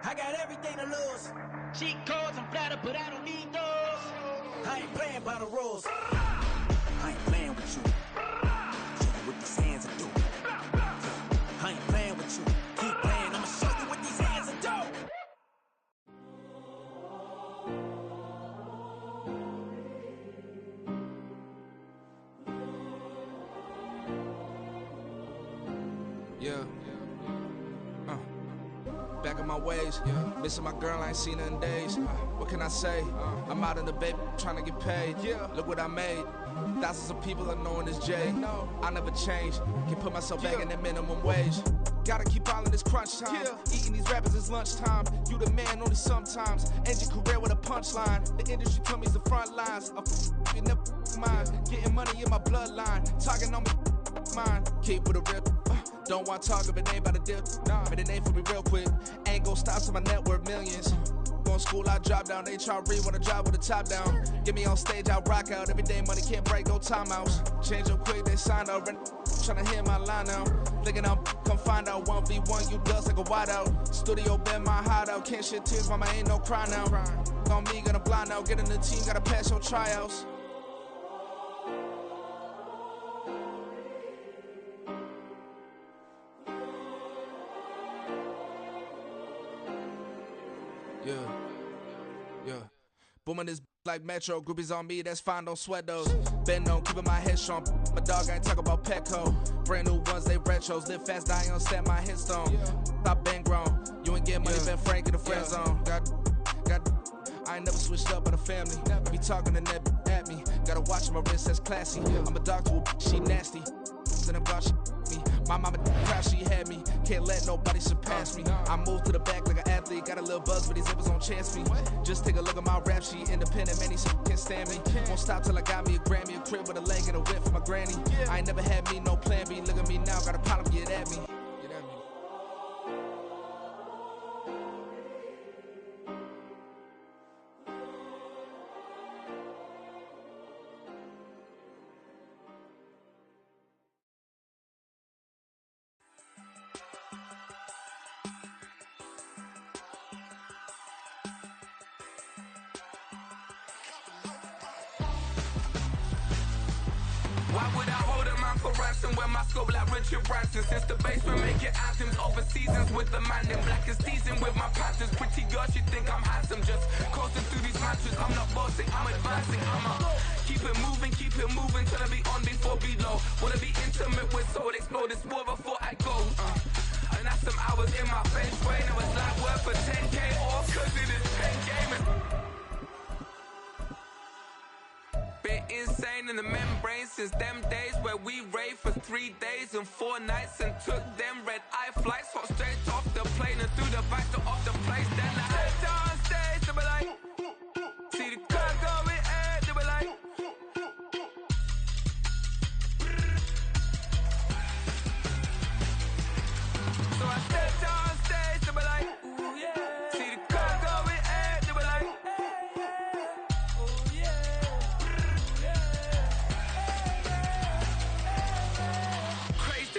I got everything to lose. Cheat codes, I'm flattered, but I don't need those. I ain't playing by the rules. I ain't playing with you. Show you what these hands are doing. I ain't playing with you. Keep playing, I'ma show you what these hands are doing. Yeah. Back on my ways, missing my girl, I ain't seen her in days. What can I say? I'm out in the baby, trying to get paid. Look what I made. Thousands of people are knowing this Jay. I never change. Can put myself back in that minimum wage. Gotta keep all in this crunch time. Eating these rappers is lunchtime. You the man only sometimes. End your career with a punchline. The industry told me it's the front lines. You never mine. Getting money in my bloodline. Talking on me mine. Keep with a real. Don't want to talk if it ain't about a deal. But it ain't for me real quick. Ain't gon' stop till my net worth millions. Going school, I drop down. They try to read when I drive with the top down. Get me on stage, I rock out. Every day money can't break, no timeouts. Change up quick, they signed up. Tryna hear my line now. Thinking I'm come find out 1v1, you dust like a wideout. Studio been my hideout. Can't shed tears, mama ain't no cry now. On me, gonna blind out. Get in the team, gotta pass your tryouts. Yeah. Booming this like Metro. Groupies on me, that's fine, don't sweat those. Been on, keeping my head strong. My dog ain't talk about Petco. Brand new ones, they retros. Live fast, die on set, my headstone. Stop been grown. You ain't get money, been frank in the friend zone. I ain't never switched up on the family. Be talking to that at me. Gotta watch my wrist, that's classy. I'm a dog to a she nasty. Then I'm gone, she me. My mama proud she had me. Can't let nobody surpass me. I move to the back like an athlete. Got a little buzz, but these zippers don't chance me. Just take a look at my rap sheet. Independent, man, these can't stand me. Won't stop till I got me a Grammy, a crib with a leg and a whip for my granny. I ain't never had me no plan B. Look at me now, got a problem, get at me. Why would I hold a man for ransom when my scope like Richard Branson? Since the basement making anthems over seasons with the man in black is teasing with my patterns. Pretty girls, you think I'm handsome, just coasting through these matches. I'm not bossing, I'm advancing. I'ma keep it moving till I be on before below. Wanna be intimate with soul, explore this war before I go. And that's some hours in my bench way. Now it's like work for 10K off, cause it is 10 gaming. Been insane in the membrane since them days where we raved for 3 days and 4 nights and took them red eye flights, hot straight off the plane and through the back door of the place. Then I stepped on stage, they were like, see the crowd going air, they were like, so I stepped on stage, they were like, ooh yeah, see the crowd going air, they were like, oh yeah.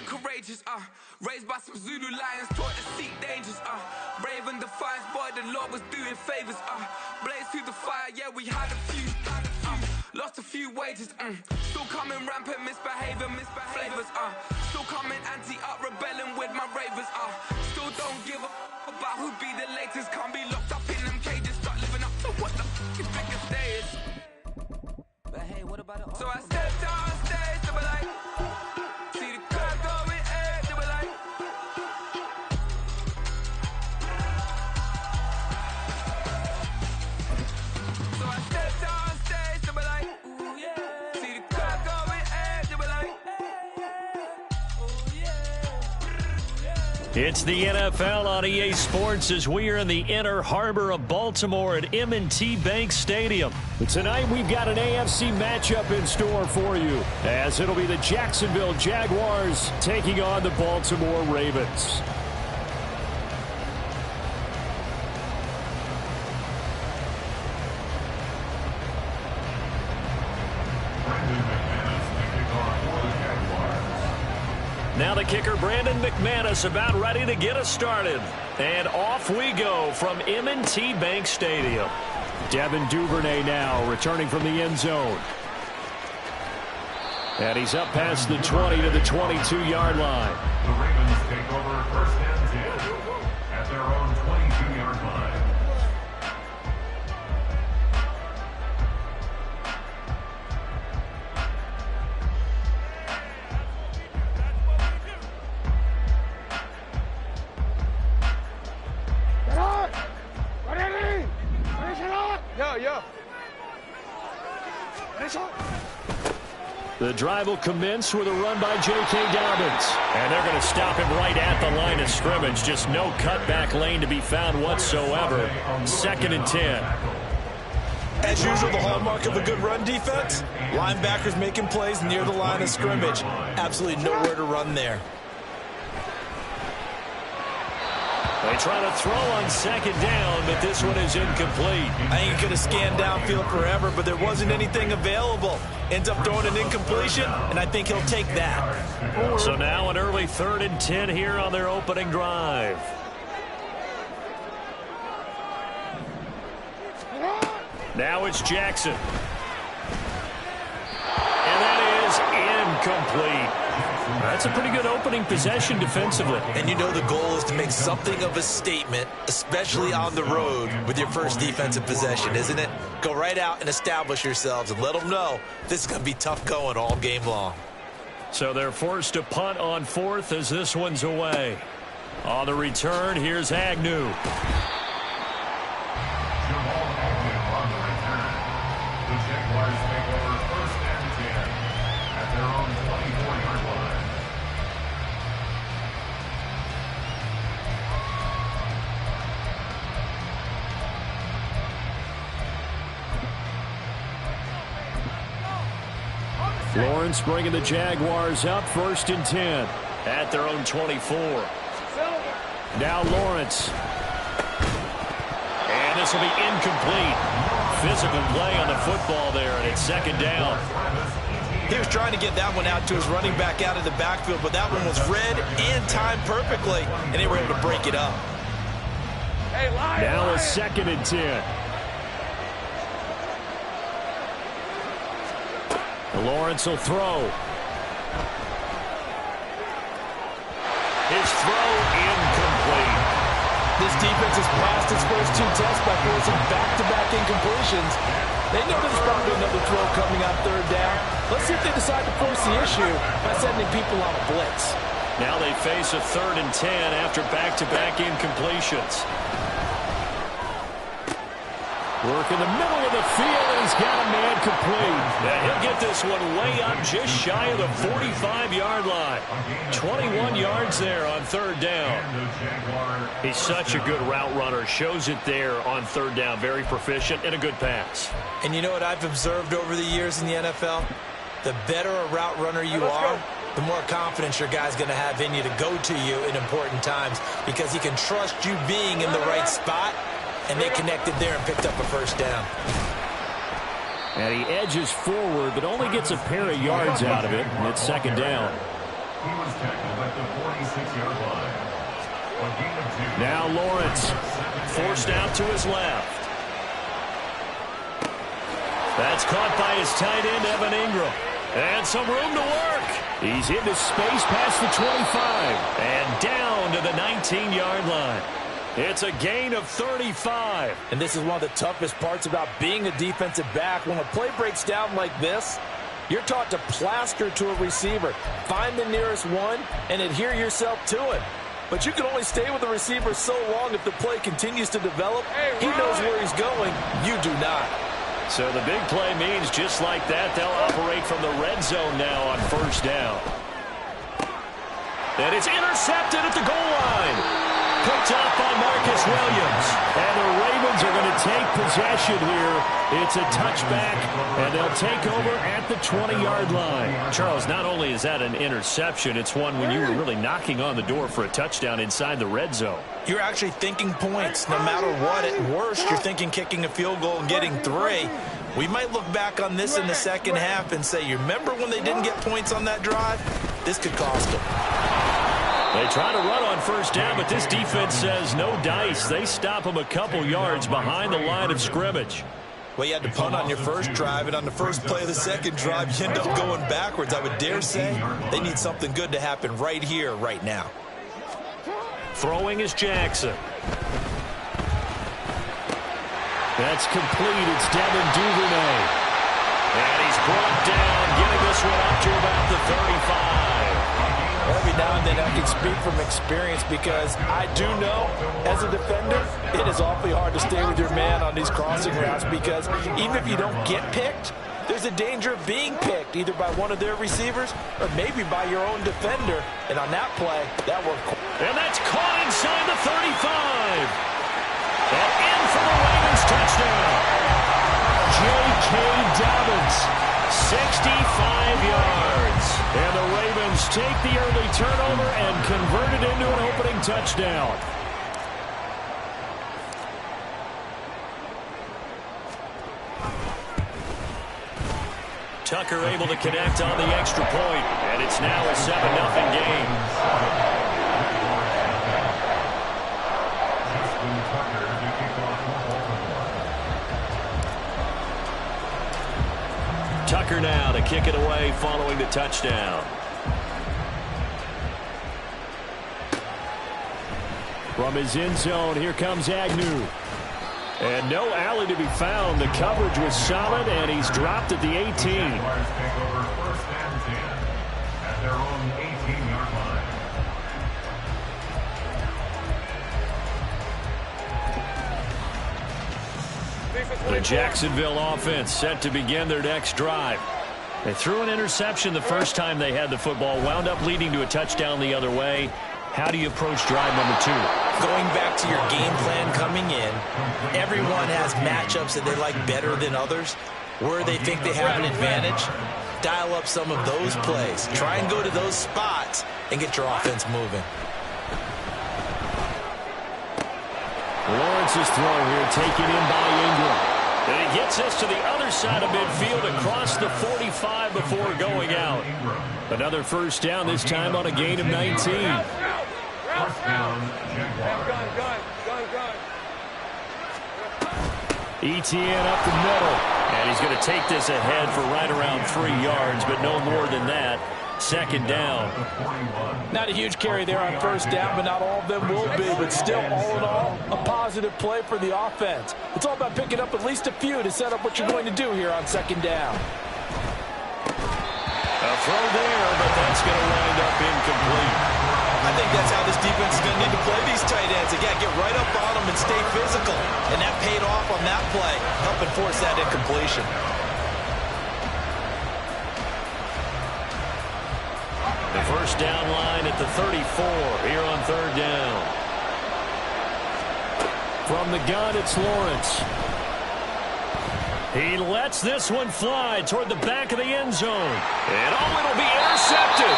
Courageous, raised by some Zulu lions, taught to seek dangers, brave and defiant, boy, the Lord was doing favors, blaze through the fire, yeah, we had a few, lost a few wages, still coming rampant, misbehaving, flavors, still coming anti-up, rebelling with my ravers, still don't give a about who be the latest, can't be locked up in them cages, start living up to what the is biggest day is. But hey, what about it? So I stepped on stage, they were like, see the crowd going air, they were like, so I stepped on stage, they were like, ooh yeah, see the crowd going air, they were like, oh yeah. It's the NFL on EA Sports as we are in the inner harbor of Baltimore at M&T Bank Stadium. But tonight we've got an AFC matchup in store for you, as it'll be the Jacksonville Jaguars taking on the Baltimore Ravens. Now the kicker, Brandon McManus, about ready to get us started. And off we go from M&T Bank Stadium. Devin Duvernay now returning from the end zone. And he's up past the 20 to the 22-yard line. The Ravens take over first and 10 at their own 22-yard line. Yo. The drive will commence with a run by J.K. Dobbins. And they're going to stop him right at the line of scrimmage. Just no cutback lane to be found whatsoever. 2nd and 10. As usual, the hallmark of a good run defense, linebackers making plays near the line of scrimmage. Absolutely nowhere to run there. They try to throw on 2nd down, but this one is incomplete. I think he could have scanned downfield forever, but there wasn't anything available. Ends up throwing an incompletion, and I think he'll take that. So now an early 3rd and 10 here on their opening drive. Now it's Jackson. And that is incomplete. That's a pretty good opening possession defensively. And you know the goal is to make something of a statement, especially on the road with your first defensive possession, isn't it? Go right out and establish yourselves and let them know this is going to be tough going all game long. So they're forced to punt on 4th as this one's away. On the return, here's Agnew. Lawrence bringing the Jaguars up 1st and 10 at their own 24. Now Lawrence. And this will be incomplete. Physical play on the football there, and it's 2nd down. He was trying to get that one out to his running back out of the backfield, but that one was read and timed perfectly, and they were able to break it up. Now a 2nd and 10. Lawrence will throw. His throw incomplete. This defense has passed its first 2 tests by forcing back-to-back incompletions. They know there's probably another throw coming on 3rd down. Let's see if they decide to force the issue by sending people on a blitz. Now they face a 3rd and 10 after back-to-back incompletions. Work in the middle of the field, and he's got a man complete. And he'll get this one way up just shy of the 45-yard line. 21 yards there on 3rd down. He's such a good route runner. Shows it there on 3rd down. Very proficient and a good pass. And you know what I've observed over the years in the NFL? The better a route runner you are, the more confidence your guy's going to have in you to go to you in important times because he can trust you being in the right spot. And they connected there and picked up a 1st down. And he edges forward, but only gets a pair of yards out of it. And it's 2nd down. He was tackled at the 46-yard line. Now Lawrence forced out to his left. That's caught by his tight end, Evan Ingram. And some room to work. He's into space past the 25. And down to the 19-yard line. It's a gain of 35. And this is one of the toughest parts about being a defensive back. When a play breaks down like this, you're taught to plaster to a receiver. Find the nearest one and adhere yourself to it. But you can only stay with the receiver so long if the play continues to develop. He knows where he's going. You do not. So the big play means just like that, they'll operate from the red zone now on 1st down. And it's intercepted at the goal line. Picked up by Marcus Williams. And the Ravens are going to take possession here. It's a touchback, and they'll take over at the 20-yard line. Charles, not only is that an interception, it's one when you were really knocking on the door for a touchdown inside the red zone. You're actually thinking points. No matter what, at worst, you're thinking kicking a field goal and getting 3. We might look back on this in the second half and say, you remember when they didn't get points on that drive? This could cost them. They try to run on 1st down, but this defense says no dice. They stop them a couple yards behind the line of scrimmage. Well, you had to punt on your first drive, and on the first play of the second drive, you end up going backwards. I would dare say they need something good to happen right here, right now. Throwing is Jackson. That's complete. It's Devin Duvernay. And he's brought down, getting this one up to about the 35. Every now and then I can speak from experience because I do know, as a defender, it is awfully hard to stay with your man on these crossing routes because even if you don't get picked, there's a danger of being picked either by one of their receivers or maybe by your own defender. And on that play, that worked. And that's caught inside the 35. And in for the Ravens touchdown. J.K. Dobbins, 65 yards. And the Ravens take the early turnover and convert it into an opening touchdown. Tucker able to connect on the extra point, and it's now a 7-0 game. Tucker now to kick it away following the touchdown. From his end zone, here comes Agnew. And no alley to be found. The coverage was solid, and he's dropped at the 18. Take over first and 10 at their own 18-yard line. The Jacksonville offense set to begin their next drive. They threw an interception the first time they had the football, wound up leading to a touchdown the other way. How do you approach drive number 2? Going back to your game plan coming in, everyone has matchups that they like better than others. Where they think they have an advantage, dial up some of those plays. Try and go to those spots and get your offense moving. Lawrence's throw here taken in by Ingram. And he gets us to the other side of midfield across the 45 before going out. Another first down, this time on a gain of 19. First down, Etienne up the middle. And he's going to take this ahead for right around 3 yards, but no more than that. Second down. Not a huge carry there on first down, but not all of them will be. But still, all in all, a positive play for the offense. It's all about picking up at least a few to set up what you're going to do here on second down. A throw there, but that's going to wind up incomplete. I think that's how this defense is going to need to play these tight ends. Again, get right up on them and stay physical. And that paid off on that play, helping force that incompletion. The first down line at the 34 here on third down. From the gun, it's Lawrence. He lets this one fly toward the back of the end zone. And it'll be intercepted.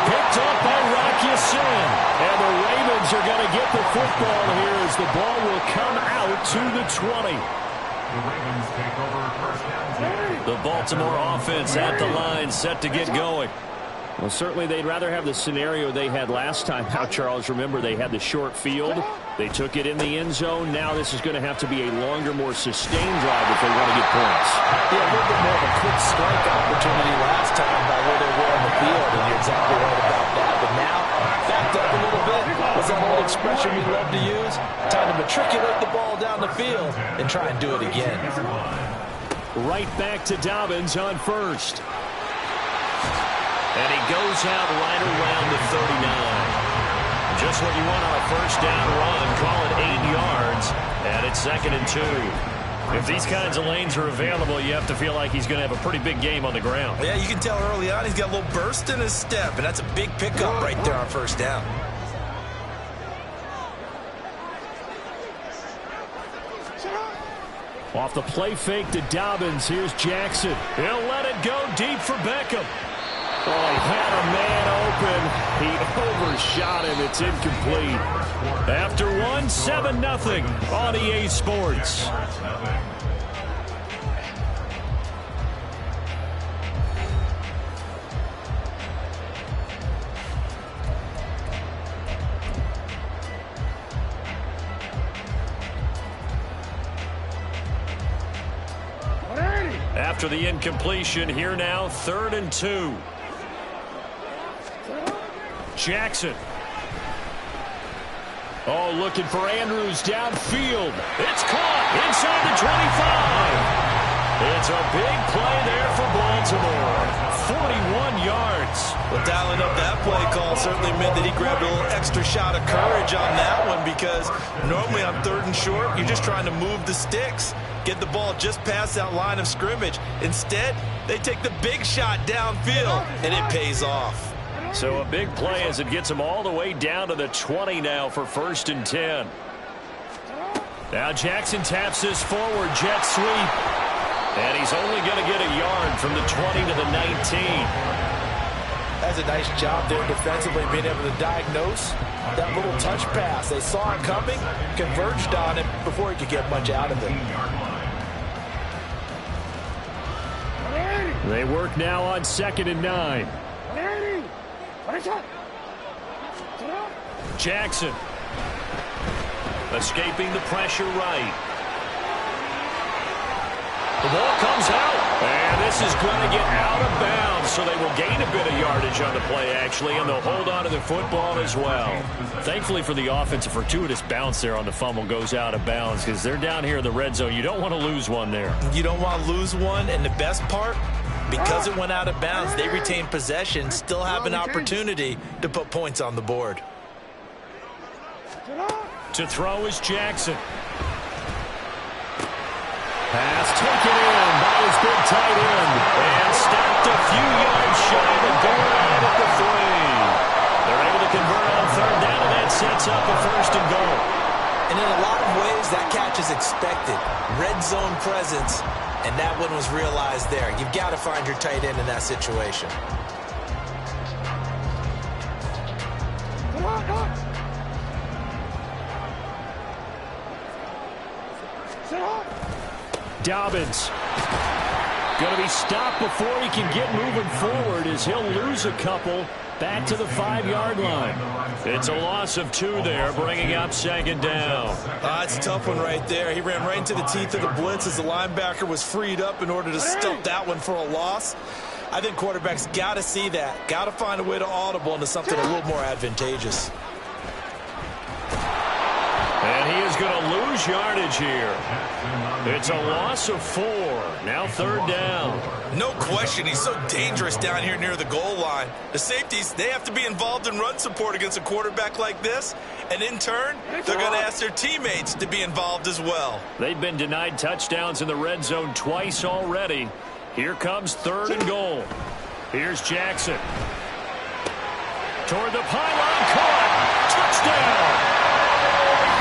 Picked up by Rock Ya-Sin. And the Ravens are going to get the football here as the ball will come out to the 20. The Ravens take over first down. The Baltimore offense at the line, set to get going. Well, certainly they'd rather have the scenario they had last time out, Charles. Remember, they had the short field. They took it in the end zone. Now this is going to have to be a longer, more sustained drive if they want to get points. Yeah, a little bit more of a quick strike opportunity last time by where they were on the field, and you're exactly right about that. But now, backed up a little bit. What's that old expression we love to use? Time to matriculate the ball down the field and try and do it again. Right back to Dobbins on first. And he goes out right around the 39. Just what you want on a first down run. Call it 8 yards. And it's 2nd and 2. If these kinds of lanes are available, you have to feel like he's going to have a pretty big game on the ground. Yeah, you can tell early on he's got a little burst in his step. And that's a big pickup right there on first down. Off the play fake to Dobbins. Here's Jackson. He'll let it go deep for Beckham. Oh, he had a man open. He overshot him. It's incomplete. After one, 7-0 on EA Sports. After the incompletion, here now, 3rd and 2. Jackson. Oh, looking for Andrews downfield. It's caught inside the 25. It's a big play there for Baltimore. 41 yards. Well, dialing up that play call certainly meant that he grabbed a little extra shot of courage on that one, because normally on 3rd and short, you're just trying to move the sticks, get the ball just past that line of scrimmage. Instead, they take the big shot downfield, and it pays off. So a big play as it gets them all the way down to the 20 now for 1st and 10. Now Jackson taps this forward jet sweep. And he's only going to get a yard from the 20 to the 19. That's a nice job there defensively, being able to diagnose that little touch pass. They saw it coming, converged on it before he could get much out of it. They work now on 2nd and 9. Jackson escaping the pressure right. The ball comes out, and this is going to get out of bounds, so they will gain a bit of yardage on the play, actually, and they'll hold on to the football as well. Thankfully for the offense, a fortuitous bounce there on the fumble goes out of bounds, because they're down here in the red zone. You don't want to lose one there. You don't want to lose one, and the best part, because it went out of bounds, they retain possession, still have an opportunity to put points on the board. To throw is Jackson. Pass taken in by his big tight end. And stopped a few yards shy of the goal line at the 3. They're able to convert on 3rd down, and that sets up a 1st and goal. And in a lot of ways, that catch is expected. Red zone presence, and that one was realized there. You've got to find your tight end in that situation. Dobbins going to be stopped before he can get moving forward, as he'll lose a couple back to the 5-yard line. It's a loss of 2 there, bringing up 2nd down. It's a tough one right there. He ran right into the teeth of the blitz as the linebacker was freed up in order to stump that one for a loss. I think quarterbacks got to see that, got to find a way to audible into something a little more advantageous. And he is going to lose yardage here. It's a loss of 4. Now 3rd down. No question, he's so dangerous down here near the goal line. The safeties, they have to be involved in run support against a quarterback like this. And in turn, they're going to ask their teammates to be involved as well. They've been denied touchdowns in the red zone twice already. Here comes 3rd and goal. Here's Jackson. Toward the pylon, caught. Touchdown.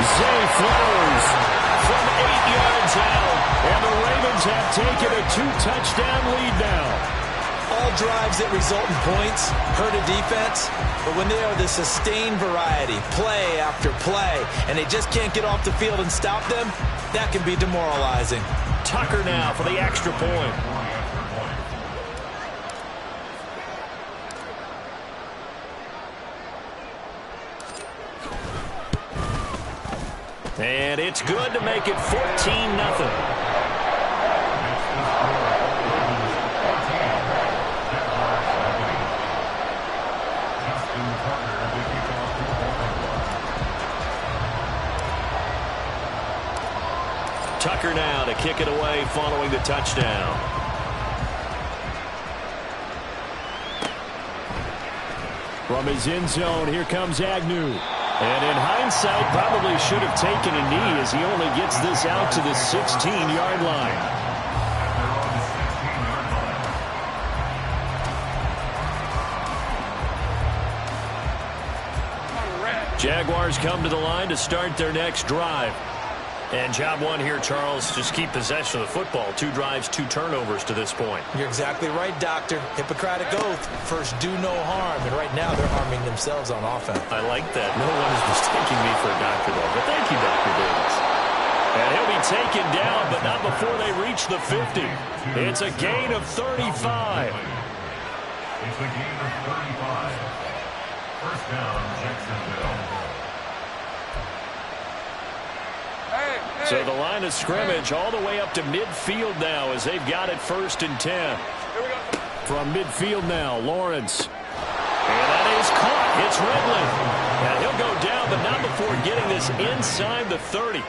Zay Flowers from 8 yards out, and the Ravens have taken a 2-touchdown lead now. All drives that result in points hurt a defense, but when they are the sustained variety, play after play, and they just can't get off the field and stop them, that can be demoralizing. Tucker now for the extra point. And it's good to make it 14-0. Tucker now to kick it away following the touchdown. From his end zone, here comes Agnew. And in hindsight, probably should have taken a knee, as he only gets this out to the 16-yard line. Jaguars come to the line to start their next drive. And job one here, Charles, just keep possession of the football. 2 drives, 2 turnovers to this point. You're exactly right, Doctor. Hippocratic oath. First, do no harm. And right now, they're harming themselves on offense. I like that. No one is mistaking me for a doctor, though. But thank you, Dr. Davis. And he'll be taken down, but not before they reach the 50. It's a gain of 35. It's a gain of 35. First down, Jacksonville. So the line of scrimmage all the way up to midfield now, as they've got it 1st and 10. From midfield now, Lawrence. And that is caught. It's Ridley. And he'll go down, but not before getting this inside the 30.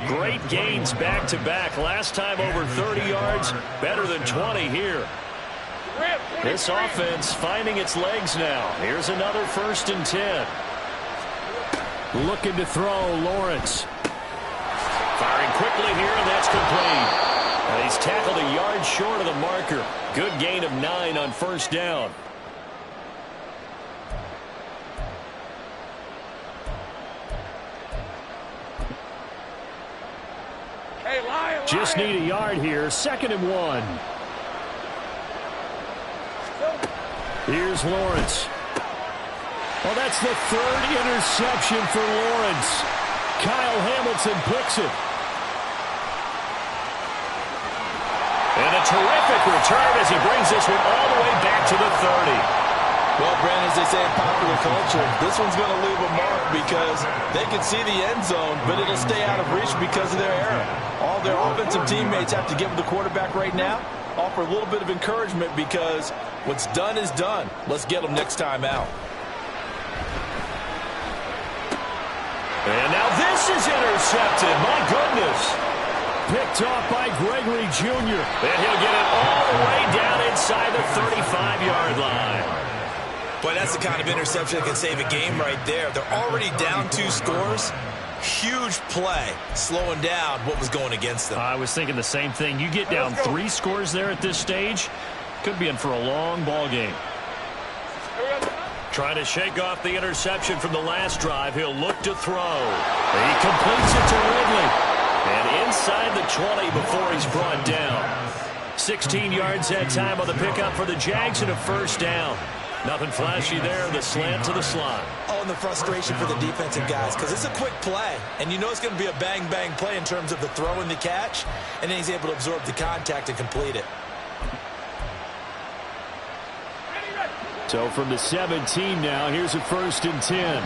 Great gains back-to-back. Last time over 30 yards, better than 20 here. This offense finding its legs now. Here's another 1st and 10. Looking to throw, Lawrence. Firing quickly here, and that's complete. And he's tackled a yard short of the marker. Good gain of 9 on 1st down. Just need a yard here. 2nd and 1. Here's Lawrence. Well, that's the 3rd interception for Lawrence. Kyle Hamilton picks it. And a terrific return as he brings this one all the way back to the 30. Well, Brandon, as they say in popular culture, this one's going to leave a mark because they can see the end zone, but it'll stay out of reach because of their error. All their offensive teammates have to give the quarterback right now, offer a little bit of encouragement because what's done is done. Let's get them next time out. And now this is intercepted. My goodness. Picked off by Gregory Jr. And he'll get it all the way down inside the 35-yard line. Boy, that's the kind of interception that can save a game right there. They're already down 2 scores. Huge play, slowing down what was going against them. I was thinking the same thing. You get down 3 scores there at this stage, could be in for a long ball game. Trying to shake off the interception from the last drive. He'll look to throw. He completes it to Ridley. And inside the 20 before he's brought down. 16 yards that time on the pickup for the Jags and a 1st down. Nothing flashy there, the slant to the slot. Oh, and the frustration for the defensive guys because it's a quick play, and you know it's going to be a bang-bang play in terms of the throw and the catch, and then he's able to absorb the contact and complete it. So from the 17 now, here's a 1st and 10.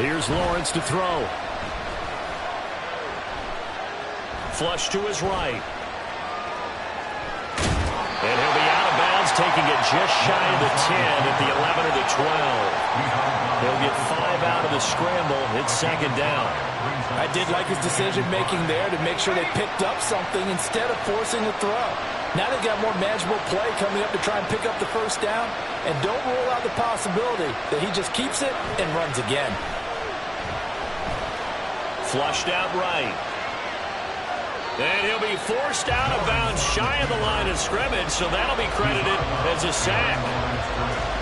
Here's Lawrence to throw. Flush to his right. And he'll be out of bounds, taking it just shy of the 10 at the 11 or the 12. He'll get 5 out of the scramble. It's 2nd down. I did like his decision-making there to make sure they picked up something instead of forcing a throw. Now they've got more manageable play coming up to try and pick up the 1st down. And don't rule out the possibility that he just keeps it and runs again. Flushed out right. And he'll be forced out of bounds shy of the line of scrimmage, so that'll be credited as a sack.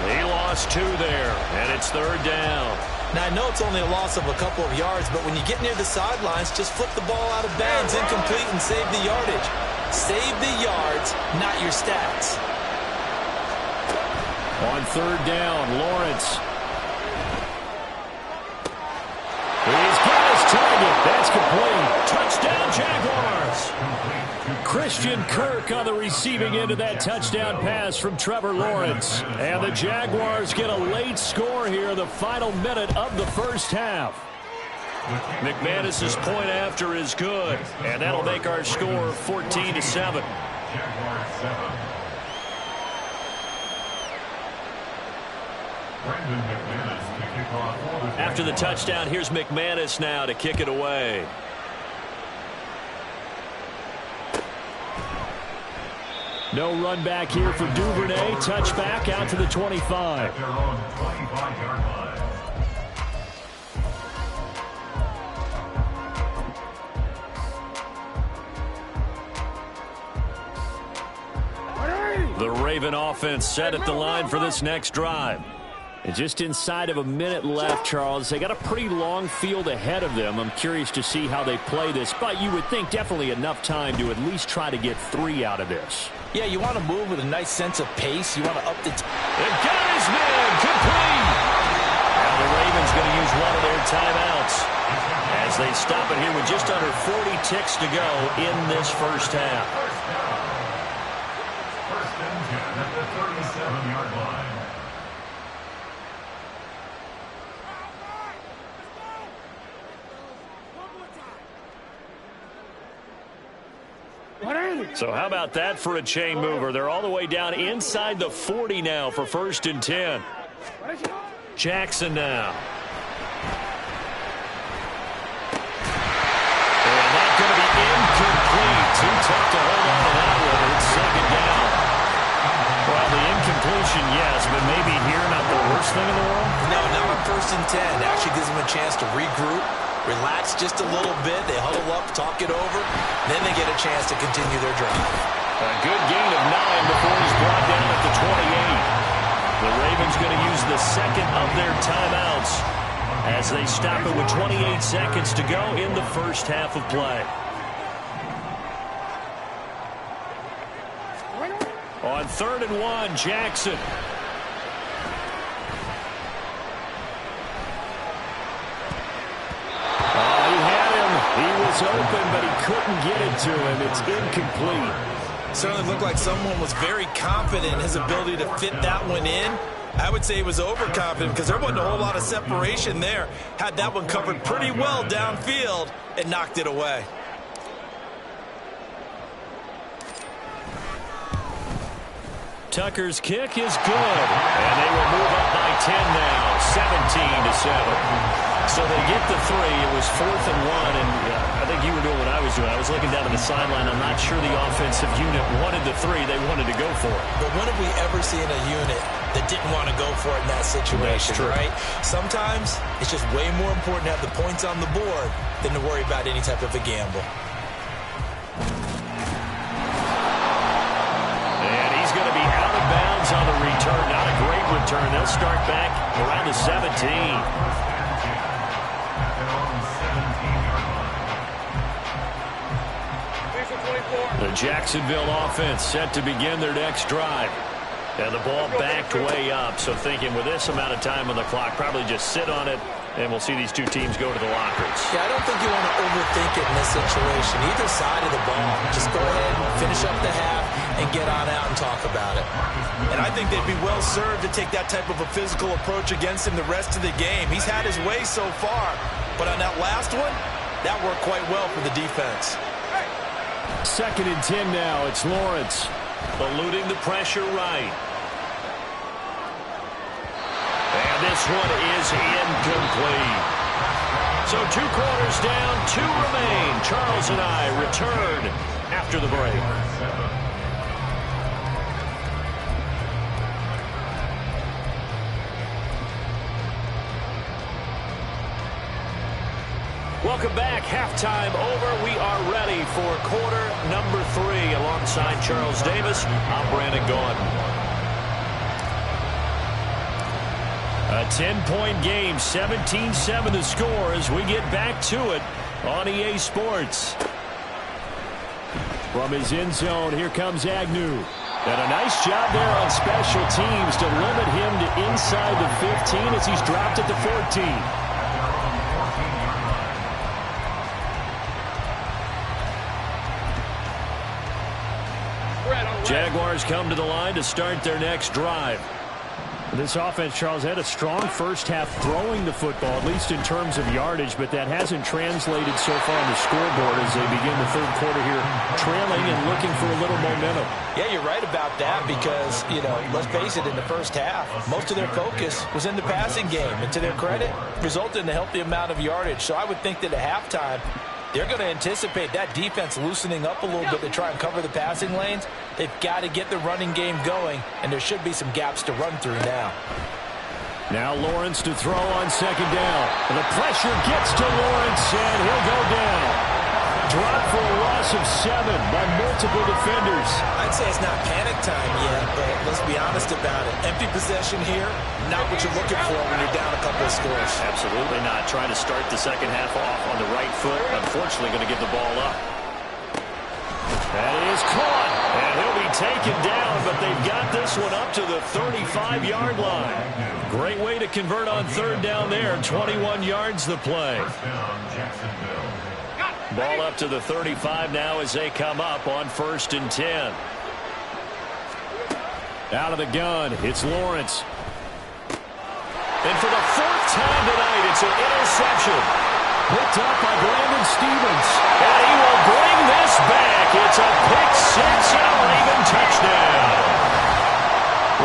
He lost 2 there, and it's 3rd down. Now, I know it's only a loss of a couple of yards, but when you get near the sidelines, just flip the ball out of bounds, incomplete, and save the yardage. Save the yards, not your stats. On 3rd down, Lawrence. He's got his target. That's complete. Touchdown, Jaguars. Christian Kirk on the receiving end of that touchdown pass from Trevor Lawrence. And the Jaguars get a late score here, the final minute of the 1st half. McManus's point after is good, and that'll make our score 14-7. After the touchdown, here's McManus now to kick it away. No run back here for Duvernay. Touchback out to the 25. The Raven offense set at the line for this next drive. And just inside of a minute left, Charles. They got a pretty long field ahead of them. I'm curious to see how they play this, but you would think definitely enough time to at least try to get 3 out of this. Yeah, you want to move with a nice sense of pace. You want to up the... And got his man complete. Now the Ravens going to use one of their timeouts as they stop it here with just under 40 ticks to go in this 1st half. First and 10 at the 37-yard line. So how about that for a chain mover? They're all the way down inside the 40 now for 1st and 10. Jackson now. And that's going to be incomplete. Too tough to hold on to that one. It's second down. Well, the incompletion, yes, but maybe here not the worst thing in the world? No, not on 1st and 10. Actually gives them a chance to regroup, relax just a little bit. They huddle up, talk it over. Then they get a chance to continue their drive. A good gain of 9 before he's brought down at the 28. The Ravens going to use the second of their timeouts as they stop it with 28 seconds to go in the first half of play. On 3rd and 1, Jackson. He had him. He was open, but he couldn't get it to him. It's incomplete. Certainly looked like someone was very confident in his ability to fit that one in. I would say he was overconfident because there wasn't a whole lot of separation there. Had that one covered pretty well downfield and knocked it away. Tucker's kick is good, and they will move up by 10 now, 17-7. So they get the 3. It was 4th and 1, and I think you were doing what I was doing. I was looking down at the sideline. I'm not sure the offensive unit wanted the 3. They wanted to go for it. But when have we ever seen a unit that didn't want to go for it in that situation, right? Sometimes it's just way more important to have the points on the board than to worry about any type of a gamble. On the return, not a great return. They'll start back around the 17. The Jacksonville offense set to begin their next drive. And the ball backed way up. So thinking with this amount of time on the clock, probably just sit on it, and we'll see these two teams go to the lockers. Yeah, I don't think you want to overthink it in this situation. Either side of the ball. Just go ahead and finish up the half and get on out and talk about it. And I think they'd be well served to take that type of a physical approach against him the rest of the game. He's had his way so far. But on that last one, that worked quite well for the defense. 2nd and 10 now. It's Lawrence eluding the pressure right. And this one is incomplete. So 2 quarters down, 2 remain. Charles and I return after the break. Welcome back. Halftime over. We are ready for quarter number 3. Alongside Charles Davis, I'm Brandon Gaudin. A 10-point game, 17-7 the score as we get back to it on EA Sports. From his end zone, here comes Agnew. And a nice job there on special teams to limit him to inside the 15 as he's dropped at the 14. Jaguars come to the line to start their next drive. This offense, Charles, had a strong first half throwing the football, at least in terms of yardage, but that hasn't translated so far on the scoreboard as they begin the 3rd quarter here, trailing and looking for a little momentum. Yeah, you're right about that because, let's face it, in the first half, most of their focus was in the passing game. And to their credit, resulted in a healthy amount of yardage. So I would think that at halftime, they're going to anticipate that defense loosening up a little bit to try and cover the passing lanes. They've got to get the running game going, and there should be some gaps to run through now. Now Lawrence to throw on 2nd down. And the pressure gets to Lawrence, and he'll go down. Dropped for a loss of 7 by multiple defenders. I'd say it's not panic time yet, but let's be honest about it. Empty possession here, not what you're looking for when you're down a couple of scores. Absolutely not. Trying to start the second half off on the right foot. Unfortunately, going to give the ball up. That is caught, and he'll be taken down, but they've got this one up to the 35-yard line. Great way to convert on 3rd down there. 21 yards the play. Ball up to the 35 now as they come up on 1st and 10. Out of the gun, it's Lawrence. And for the 4th time tonight, it's an interception. Picked up by Brandon Stevens. And he will bring this back. It's a pick 6 and a Raven touchdown.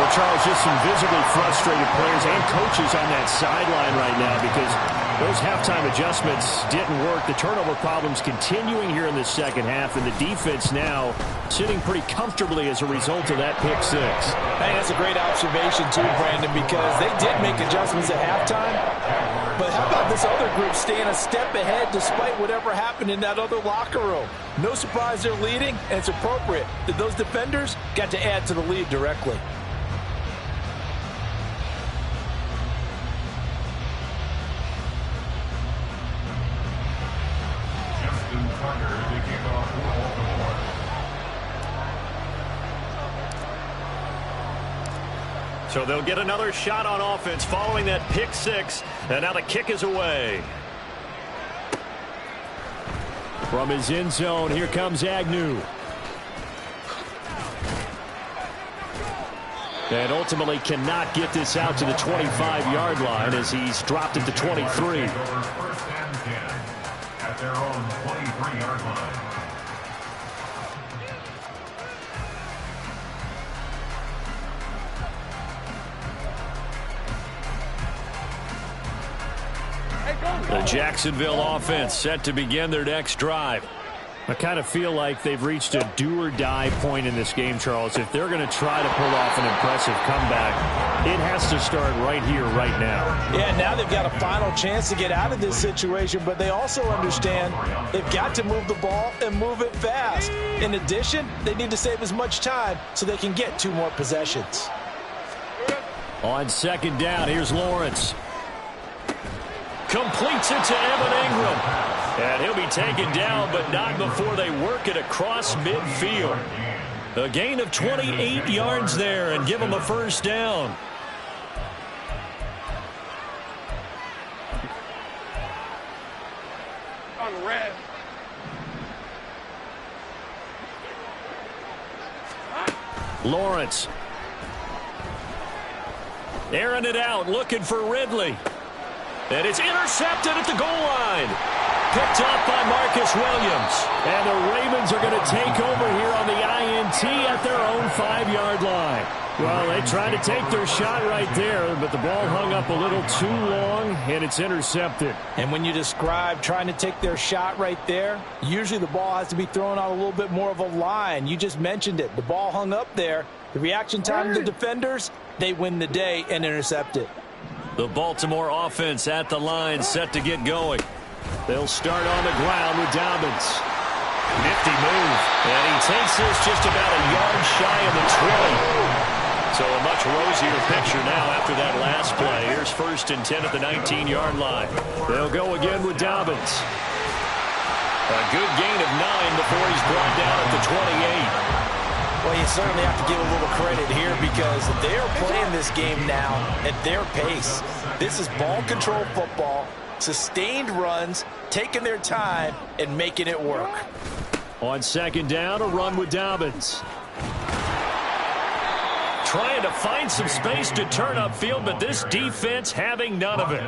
Well, Charles, just some visibly frustrated players and coaches on that sideline right now because those halftime adjustments didn't work. The turnover problems continuing here in the second half, and the defense now sitting pretty comfortably as a result of that pick six. Hey, that's a great observation too, Brandon, because they did make adjustments at halftime. But how about this other group staying a step ahead despite whatever happened in that other locker room? No surprise they're leading, and it's appropriate that those defenders got to add to the lead directly. So they'll get another shot on offense following that pick six, and now the kick is away. From his end zone, here comes Agnew. And ultimately cannot get this out to the 25-yard line as he's dropped it to 23. First and 10 at their own 23-yard line. The Jacksonville offense set to begin their next drive. I kind of feel like they've reached a do-or-die point in this game, Charles. If they're going to try to pull off an impressive comeback, it has to start right here, right now. Yeah, now they've got a final chance to get out of this situation, but they also understand they've got to move the ball and move it fast. In addition, they need to save as much time so they can get 2 more possessions. On second down, here's Lawrence. Completes it to Evan Ingram. And he'll be taken down, but not before they work it across midfield. A gain of 28 yards there and give them a first down. On red. Lawrence. Airing it out, looking for Ridley. And it's intercepted at the goal line. Picked up by Marcus Williams. And the Ravens are going to take over here on the INT at their own 5-yard line. Well, they tried to take their shot right there, but the ball hung up a little too long, and it's intercepted. And when you describe trying to take their shot right there, usually the ball has to be thrown out a little bit more of a line. You just mentioned it. The ball hung up there. The reaction time of the defenders, they win the day and intercept it. The Baltimore offense at the line, set to get going. They'll start on the ground with Dobbins. Nifty move. And he takes this just about a yard shy of the 20. So a much rosier picture now after that last play. Here's first and 10 at the 19-yard line. They'll go again with Dobbins. A good gain of 9 before he's brought down at the 28. Well, you certainly have to give a little credit here because they are playing this game now at their pace. This is ball control football, sustained runs, taking their time, and making it work. On second down, a run with Dobbins. Trying to find some space to turn upfield, but this defense having none of it.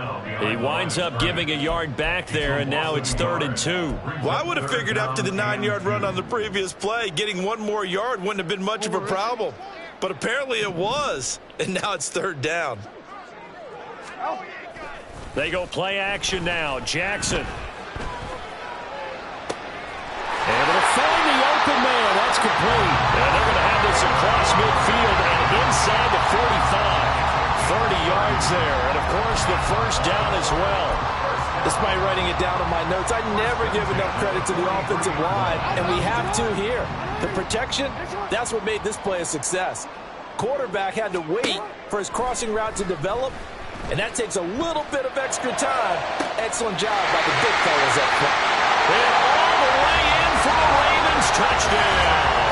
He winds up giving a yard back there, and now it's 3rd and 2. Well, I would have figured after the 9-yard run on the previous play, getting 1 more yard wouldn't have been much of a problem. But apparently it was, and now it's 3rd down. They go play action now. Jackson. Able to find the open man. That's complete. And they're going to have this across midfield and inside the 45. 30 yards there. And, of course, the first down as well. Despite writing it down in my notes, I never give enough credit to the offensive line, and we have to here. The protection, that's what made this play a success. Quarterback had to wait for his crossing route to develop, and that takes a little bit of extra time. Excellent job by the big fellas up front. And all the way in for a Ravens touchdown.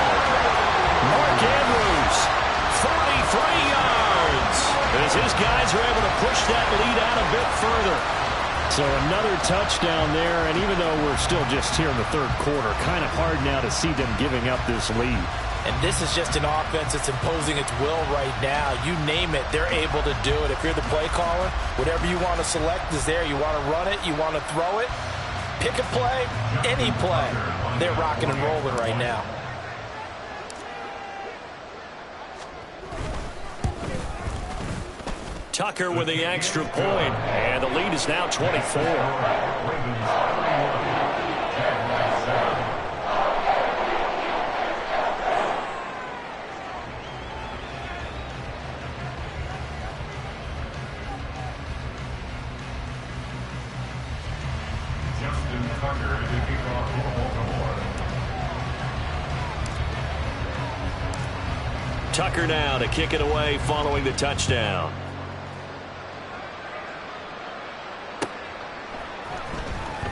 Mark Andrews, 43 yards. As his guys are able to push that lead out a bit further. So another touchdown there, and even though we're still just here in the 3rd quarter, kind of hard now to see them giving up this lead. And this is just an offense that's imposing its will right now. You name it, they're able to do it. If you're the play caller, whatever you want to select is there. You want to run it, you want to throw it, pick a play, any play. They're rocking and rolling right now. Tucker with the extra point, and the lead is now 24. Justin Tucker to kick off Baltimore. Tucker now to kick it away following the touchdown.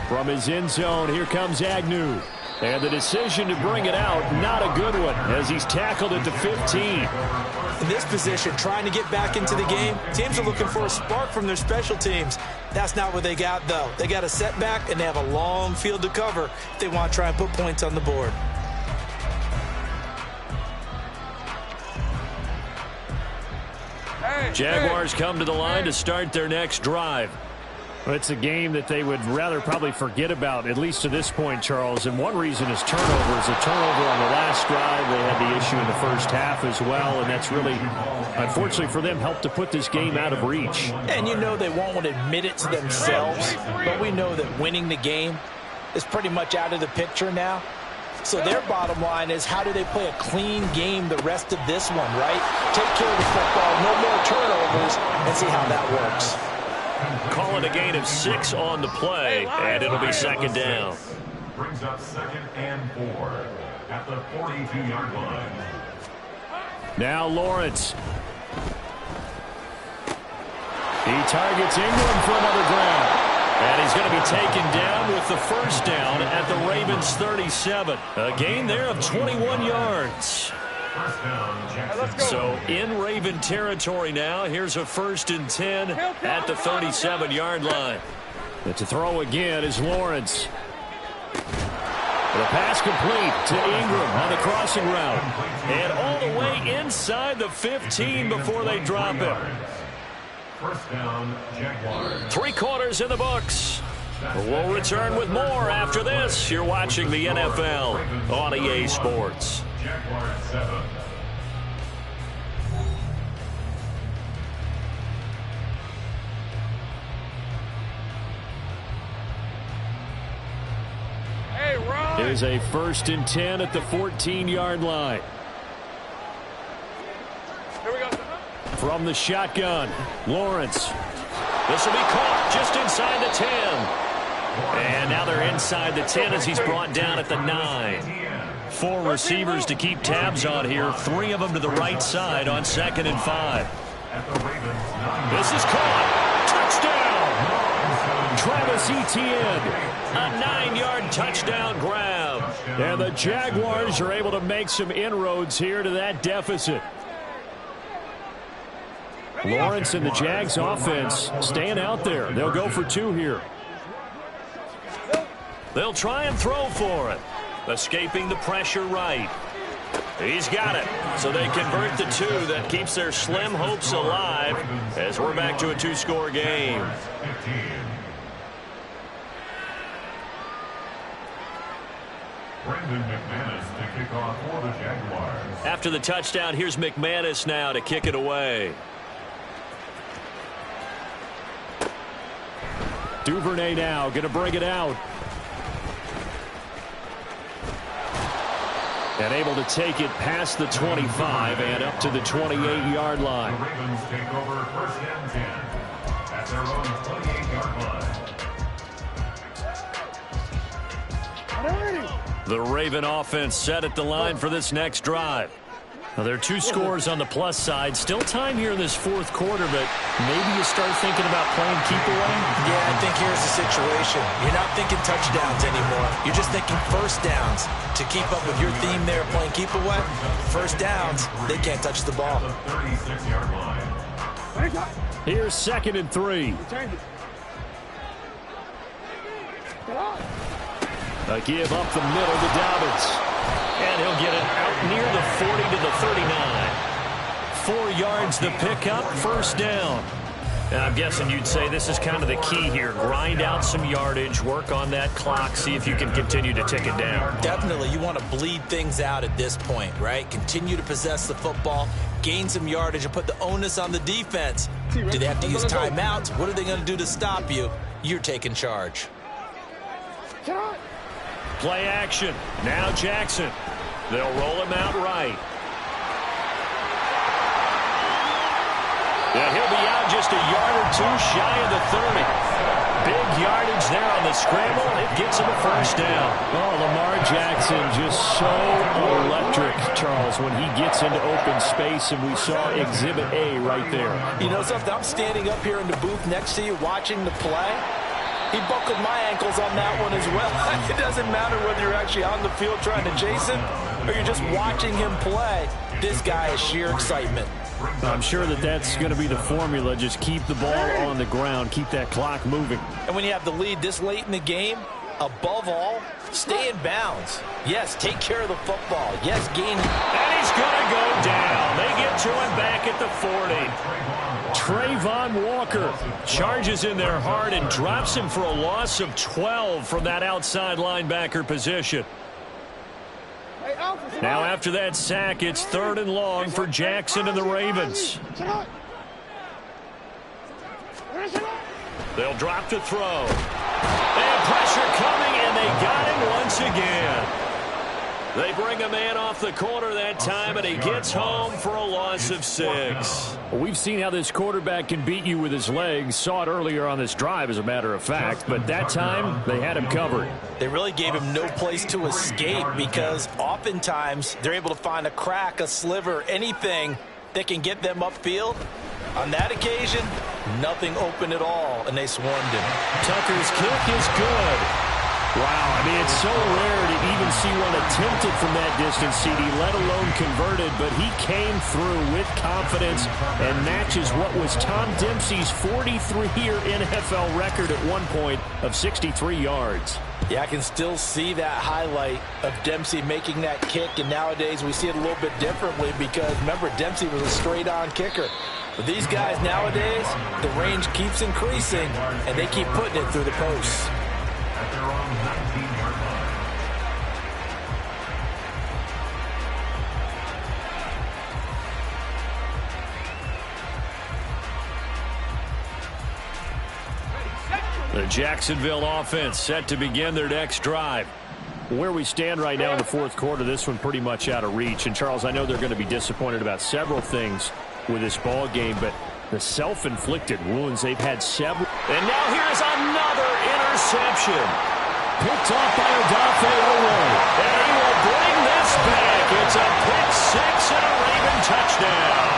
From his end zone, here comes Agnew. And the decision to bring it out, not a good one, as he's tackled at the 15. In this position, trying to get back into the game, teams are looking for a spark from their special teams. That's not what they got, though. They got a setback, and they have a long field to cover if they want to try and put points on the board. Jaguars come to the line to start their next drive. Well, it's a game that they would rather probably forget about, at least to this point, Charles. And one reason is turnovers. A turnover on the last drive. They had the issue in the first half as well, and that's really, unfortunately for them, helped to put this game out of reach. And you know they won't want to admit it to themselves, but we know that winning the game is pretty much out of the picture now. So their bottom line is, how do they play a clean game the rest of this one, right? Take care of the football, no more turnovers, and see how that works. Call it a gain of 6 on the play, and it'll be second down. Brings up 2nd and 4 at the 42-yard line. Now Lawrence. He targets Ingram for another grab. And he's going to be taken down with the first down at the Ravens 37. A gain there of 21 yards. So in Raven territory now. Here's a 1st and 10 at the 37-yard line. But to throw again is Lawrence. The pass complete to Ingram on the crossing route. And all the way inside the 15 before they drop him. First down, Jaguars. 3 quarters in the books. We'll return with more after this. You're watching the NFL on EA Sports. Jaguars 7. Here's a 1st and 10 at the 14-yard line. Here we go. From the shotgun, Lawrence. This will be caught just inside the 10. And now they're inside the 10 as he's brought down at the 9. 4 receivers to keep tabs on here. 3 of them to the right side on 2nd and 5. This is caught. Touchdown! Travis Etienne. A 9-yard touchdown grab. And the Jaguars are able to make some inroads here to that deficit. Lawrence and the Jags offense staying out there. They'll go for 2 here. They'll try and throw for it. Escaping the pressure right. He's got it. So they convert the 2. That keeps their slim hopes alive as we're back to a 2-score game. Brendan McManus to kick off for the Jaguars. After the touchdown, here's McManus now to kick it away. Duvernay now going to bring it out. And able to take it past the 25 and up to the 28-yard line. The Ravens take over 1st and 10 at their own 28-yard line. The Raven offense set at the line for this next drive. Now, there are 2 scores on the plus side. Still time here in this 4th quarter, but maybe you start thinking about playing keep away? Yeah, I think here's the situation. You're not thinking touchdowns anymore. You're just thinking first downs. To keep up with your theme there, playing keep away, first downs, they can't touch the ball. 36-yard line. Here's 2nd and 3. A give up the middle to Dobbins. And he'll get it out near the 40 to the 39. 4 yards the pickup, first down. And I'm guessing you'd say this is kind of the key here. Grind out some yardage, work on that clock, see if you can continue to tick it down. Definitely. You want to bleed things out at this point, right? Continue to possess the football, gain some yardage, and put the onus on the defense. Do they have to use timeouts? What are they going to do to stop you? You're taking charge. Play action. Now Jackson. They'll roll him out right. Yeah, he'll be out just a yard or two shy of the 30. Big yardage there on the scramble. It gets him a first down. Oh, Lamar Jackson just so electric, Charles, when he gets into open space, and we saw Exhibit A right there. You know something? I'm standing up here in the booth next to you watching the play. He buckled my ankles on that one as well. It doesn't matter whether you're actually on the field trying to chase him or you're just watching him play. This guy is sheer excitement. I'm sure that that's going to be the formula. Just keep the ball on the ground. Keep that clock moving. And when you have the lead this late in the game, above all, stay in bounds. Yes, take care of the football. Yes, gain. And he's going to go down. They get to him back at the 40. Trayvon Walker charges in there hard and drops him for a loss of 12 from that outside linebacker position. Now after that sack, it's 3rd and long for Jackson and the Ravens. They'll drop to throw. They have pressure coming, and they got him once again. They bring a man off the corner that time, and he gets home for a loss of 6. Well, we've seen how this quarterback can beat you with his legs. Saw it earlier on this drive, as a matter of fact. But that time, they had him covered. They really gave him no place to escape because oftentimes they're able to find a crack, a sliver, anything that can get them upfield. On that occasion, nothing open at all, and they swarmed him. Tucker's kick is good. Wow, I mean, it's so rare to even see one attempted from that distance, CD, let alone converted, but he came through with confidence and matches what was Tom Dempsey's 43-year NFL record at one point of 63 yards. Yeah, I can still see that highlight of Dempsey making that kick, and nowadays we see it a little bit differently because, remember, Dempsey was a straight-on kicker. But these guys nowadays, the range keeps increasing, and they keep putting it through the posts. The Jacksonville offense set to begin their next drive. Where we stand right now in the fourth quarter, this one pretty much out of reach. And, Charles, I know they're going to be disappointed about several things with this ball game, but the self-inflicted wounds, they've had several. And now here's another interception. Picked off by Odafe Oweh. And he will bring this back. It's a pick 6 and a Raven touchdown.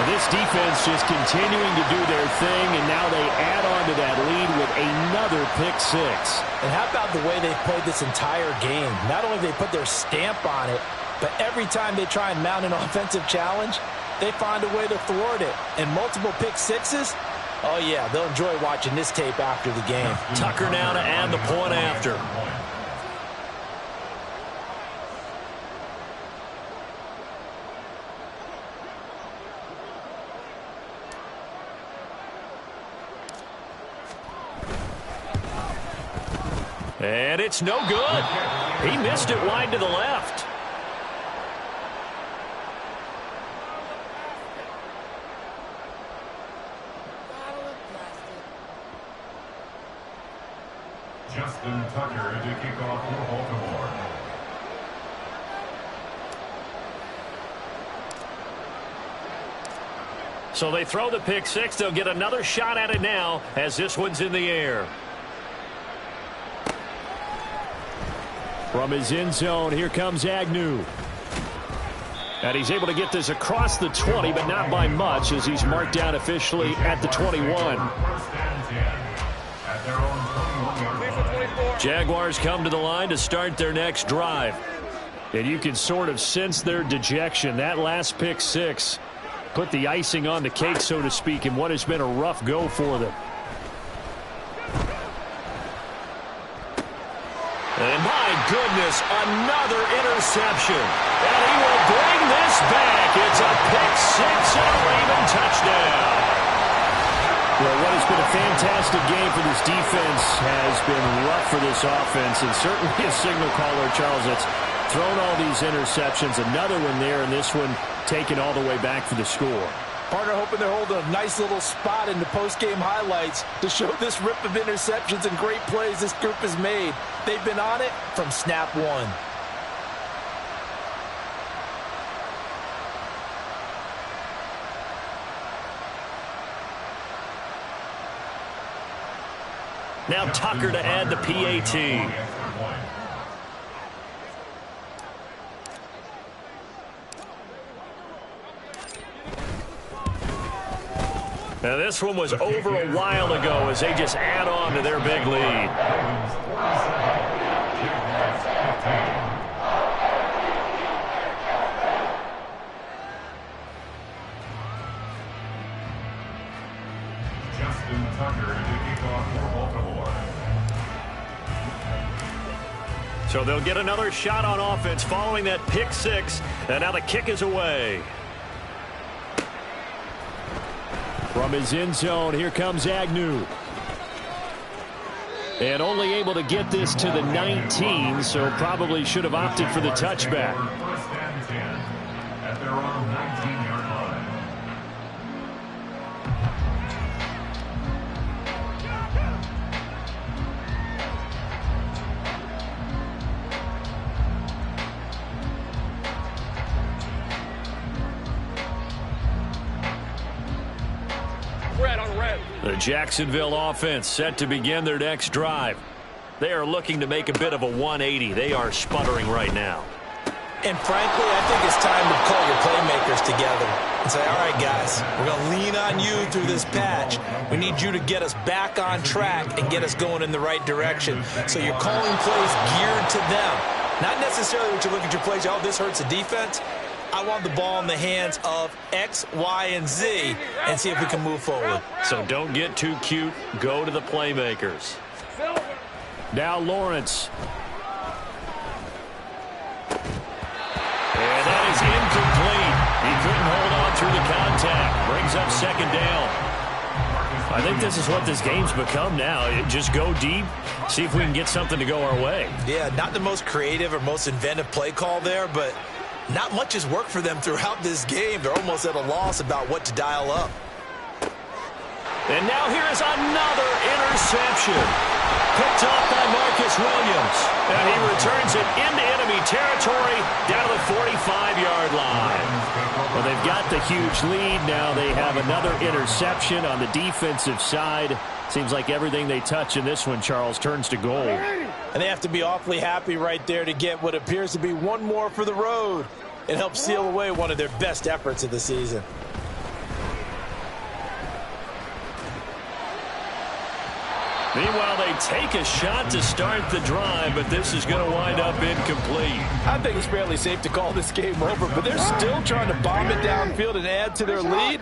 This defense just continuing to do their thing, and now they add on to that lead with another pick 6. And how about the way they've played this entire game? Not only have they put their stamp on it, but every time they try and mount an offensive challenge, they find a way to thwart it. And multiple pick 6s, oh yeah, they'll enjoy watching this tape after the game. Tucker now to add the point after. And it's no good. He missed it wide to the left. Justin Tucker to kick off for Baltimore. So they throw the pick 6. They'll get another shot at it now as this one's in the air. From his end zone, here comes Agnew. And he's able to get this across the 20, but not by much, as he's marked down officially at the 21. Jaguars come to the line to start their next drive. And you can sort of sense their dejection. That last pick 6 put the icing on the cake, so to speak, in what has been a rough go for them. And my goodness, another interception. And he will bring this back. It's a pick-6 and a Raven touchdown. Well, what has been a fantastic game for this defense has been rough for this offense, and certainly a signal caller, Charles, that's thrown all these interceptions. Another one there, and this one taken all the way back for the score. Partner hoping they're holding a nice little spot in the post-game highlights to show this rip of interceptions and great plays this group has made. They've been on it from snap one. Now Tucker to add the PAT. Now this one was over a while ago as they just add on to their big lead. Justin Tucker to kick off for Baltimore. So they'll get another shot on offense following that pick-6, and now the kick is away. From his end zone, here comes Agnew. And only able to get this to the 19, so probably should have opted for the touchback. First and 10 at their own 19-yard line. The Jacksonville offense set to begin their next drive. They are looking to make a bit of a 180. They are sputtering right now. And frankly, I think it's time to call your playmakers together and say, all right, guys, we're going to lean on you through this patch. We need you to get us back on track and get us going in the right direction. So you're calling plays geared to them. Not necessarily what you look at your plays, oh, this hurts the defense. I want the ball in the hands of X, Y, and Z and see if we can move forward. So don't get too cute. Go to the playmakers. Now Lawrence. And that is incomplete. He couldn't hold on through the contact. Brings up second down. I think this is what this game's become now. Just go deep, see if we can get something to go our way. Yeah, not the most creative or most inventive play call there, but not much has worked for them throughout this game. They're almost at a loss about what to dial up. And now here is another interception. Picked off by Marcus Williams. And he returns it into enemy territory down to the 45-yard line. Well, they've got the huge lead. Now they have another interception on the defensive side. Seems like everything they touch in this one, Charles, turns to gold. And they have to be awfully happy right there to get what appears to be one more for the road. It helps seal away one of their best efforts of the season. Meanwhile, they take a shot to start the drive, but this is going to wind up incomplete. I think it's fairly safe to call this game over, but they're still trying to bomb it downfield and add to their lead.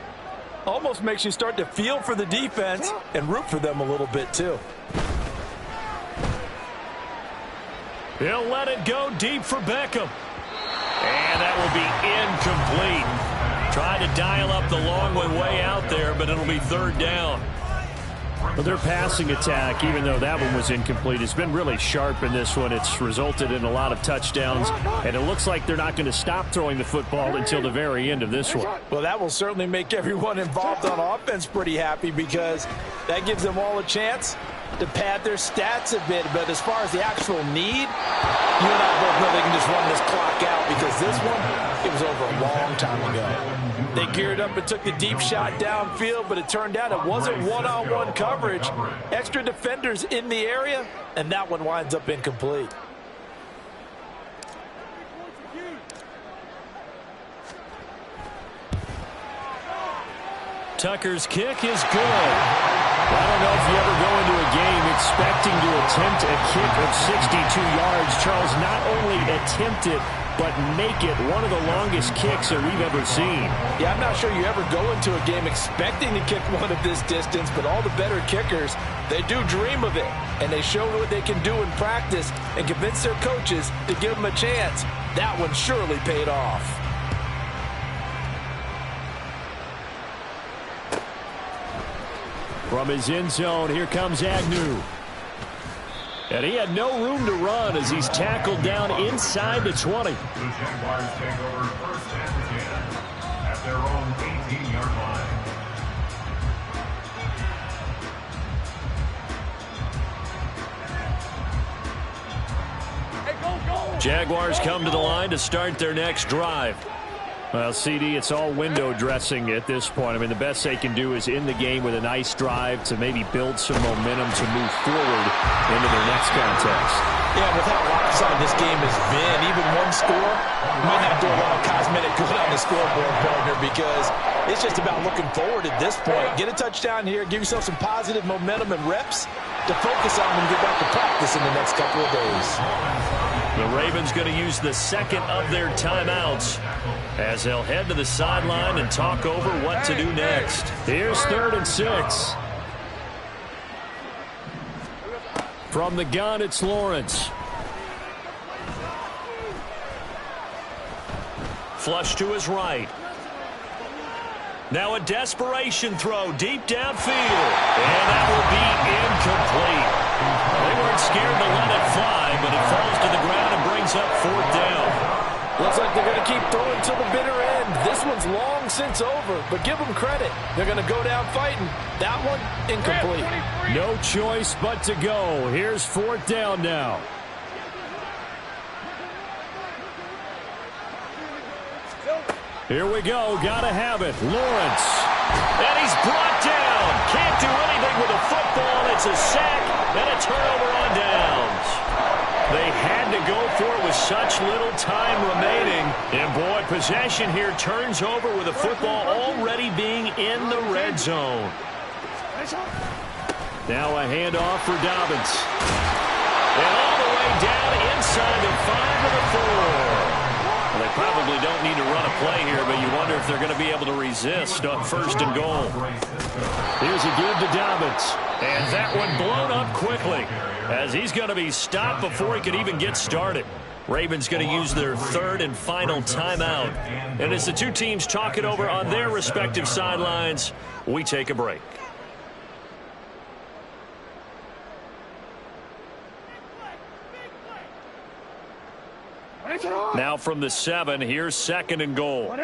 Almost makes you start to feel for the defense and root for them a little bit, too. He'll let it go deep for Beckham. And that will be incomplete. Tried to dial up the long one way out there, but it'll be third down. But their passing attack, even though that one was incomplete, has been really sharp in this one. It's resulted in a lot of touchdowns, and it looks like they're not going to stop throwing the football until the very end of this one. Well, that will certainly make everyone involved on offense pretty happy because that gives them all a chance to pad their stats a bit. But as far as the actual need, you and I both know they can just run this clock out because this one, it was over a long time ago. They geared up and took the deep shot downfield, but it turned out it wasn't one-on-one coverage. Extra defenders in the area, and that one winds up incomplete. Tucker's kick is good. I don't know if you ever go into a game expecting to attempt a kick of 62 yards. Charles not only attempt it, but make it one of the longest kicks that we've ever seen. Yeah, I'm not sure you ever go into a game expecting to kick one of this distance, but all the better kickers, they do dream of it, and they show what they can do in practice and convince their coaches to give them a chance. That one surely paid off. From his end zone, here comes Agnew. And he had no room to run as he's tackled down inside the 20. The Jaguars take over first and 10 at their own 18-yard line. Jaguars come to the line to start their next drive. Well, CD, it's all window dressing at this point. I mean, the best they can do is in the game with a nice drive to maybe build some momentum to move forward into their next contest. Yeah, with how lopsided this game has been, even one score might not do a lot of cosmetic good on the scoreboard, partner, because it's just about looking forward at this point. Get a touchdown here, give yourself some positive momentum and reps to focus on and get back to practice in the next couple of days. The Ravens going to use the second of their timeouts as they'll head to the sideline and talk over what to do next. Here's 3rd and 6. From the gun, it's Lawrence. Flush to his right. Now a desperation throw deep downfield. And that will be incomplete. They weren't scared to let it fly, but it falls to the ground and brings up 4th down. Looks like they're going to keep throwing till the bitter end. This one's long since over, but give them credit. They're going to go down fighting. That one, incomplete. No choice but to go. Here's 4th down now. Here we go. Gotta have it. Lawrence. And he's brought down. Can't do anything with a football. It's a sack and a turnover on downs. They had to go for it with such little time remaining. And, boy, possession here turns over with the football already being in the red zone. Now a handoff for Dobbins. And all the way down inside the 5 to the 4. Well, they probably don't need to run a play here, but you wonder if they're going to be able to resist on 1st and goal. Here's a give to Dobbins. And that one blown up quickly as he's going to be stopped before he could even get started. Ravens going to use their 3rd and final timeout. And as the two teams talk it over on their respective sidelines, we take a break. Now from the 7, here's 2nd and goal.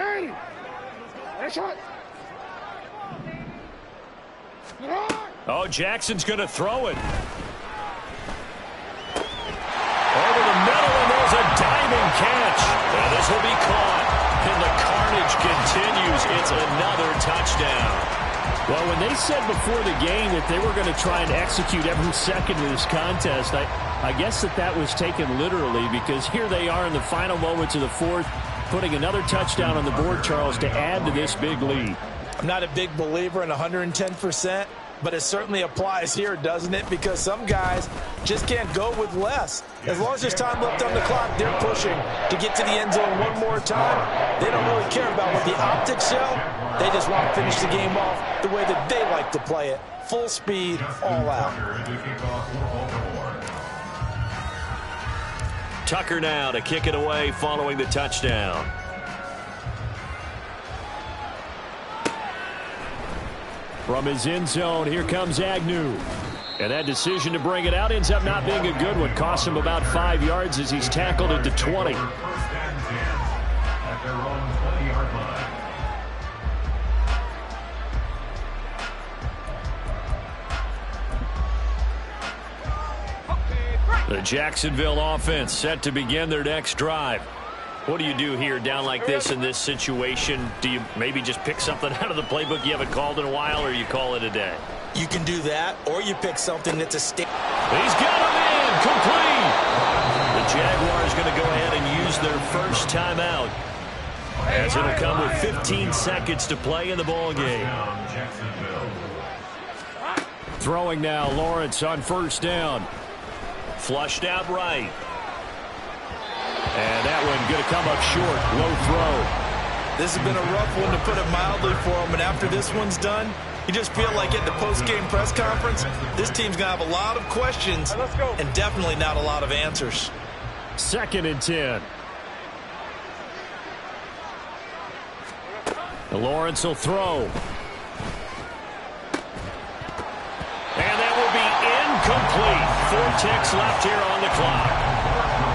Oh, Jackson's going to throw it. Over the middle, and there's a diving catch. And this will be caught. And the carnage continues. It's another touchdown. Well, when they said before the game that they were going to try and execute every second of this contest, I guess that was taken literally, because here they are in the final moments of the 4th, putting another touchdown on the board, Charles, to add to this big lead. I'm not a big believer in 110%, but it certainly applies here, doesn't it? Because some guys just can't go with less. As long as there's time left on the clock, they're pushing to get to the end zone one more time. They don't really care about what the optics show. They just want to finish the game off the way that they like to play it. Full speed, all out. Tucker now to kick it away following the touchdown. From his end zone, here comes Agnew. And that decision to bring it out ends up not being a good one. Costs him about 5 yards as he's tackled at the 20. At their own 20-yard line. The Jacksonville offense set to begin their next drive. What do you do here down like this in this situation? Do you maybe just pick something out of the playbook you haven't called in a while, or you call it a day? You can do that, or you pick something that's a stick. He's got him in, complete. The Jaguars going to go ahead and use their first timeout, as it'll come with 15 seconds to play in the ball game. Throwing now, Lawrence on 1st down. Flushed out right. And that one going to come up short. Low throw. This has been a rough one, to put it mildly, for him. And after this one's done, you just feel like at the post-game press conference, this team's going to have a lot of questions and definitely not a lot of answers. 2nd and 10. Lawrence will throw. And that will be incomplete. 4 ticks left here on the clock.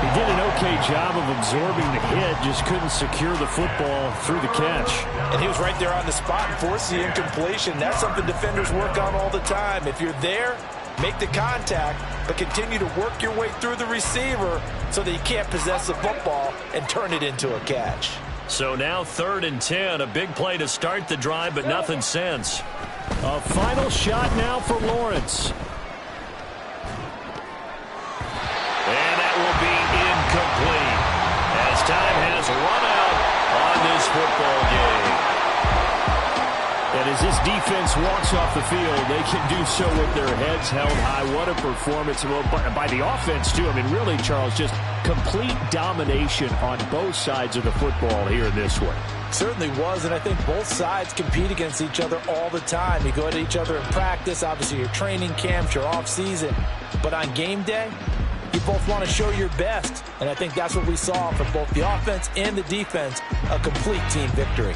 He did an okay job of absorbing the hit, just couldn't secure the football through the catch. And he was right there on the spot and forced the incompletion. That's something defenders work on all the time. If you're there, make the contact, but continue to work your way through the receiver so that you can't possess the football and turn it into a catch. So now 3rd and 10, a big play to start the drive, but nothing since. A final shot now for Lawrence. And that will be incomplete as time has run out on this football game. And as this defense walks off the field, they can do so with their heads held high. What a performance by the offense, too. I mean, really, Charles, just complete domination on both sides of the football here in this one. Certainly was, and I think both sides compete against each other all the time. You go at each other in practice, obviously your training camps, your off-season. But on game day, you both want to show your best. And I think that's what we saw from both the offense and the defense, a complete team victory.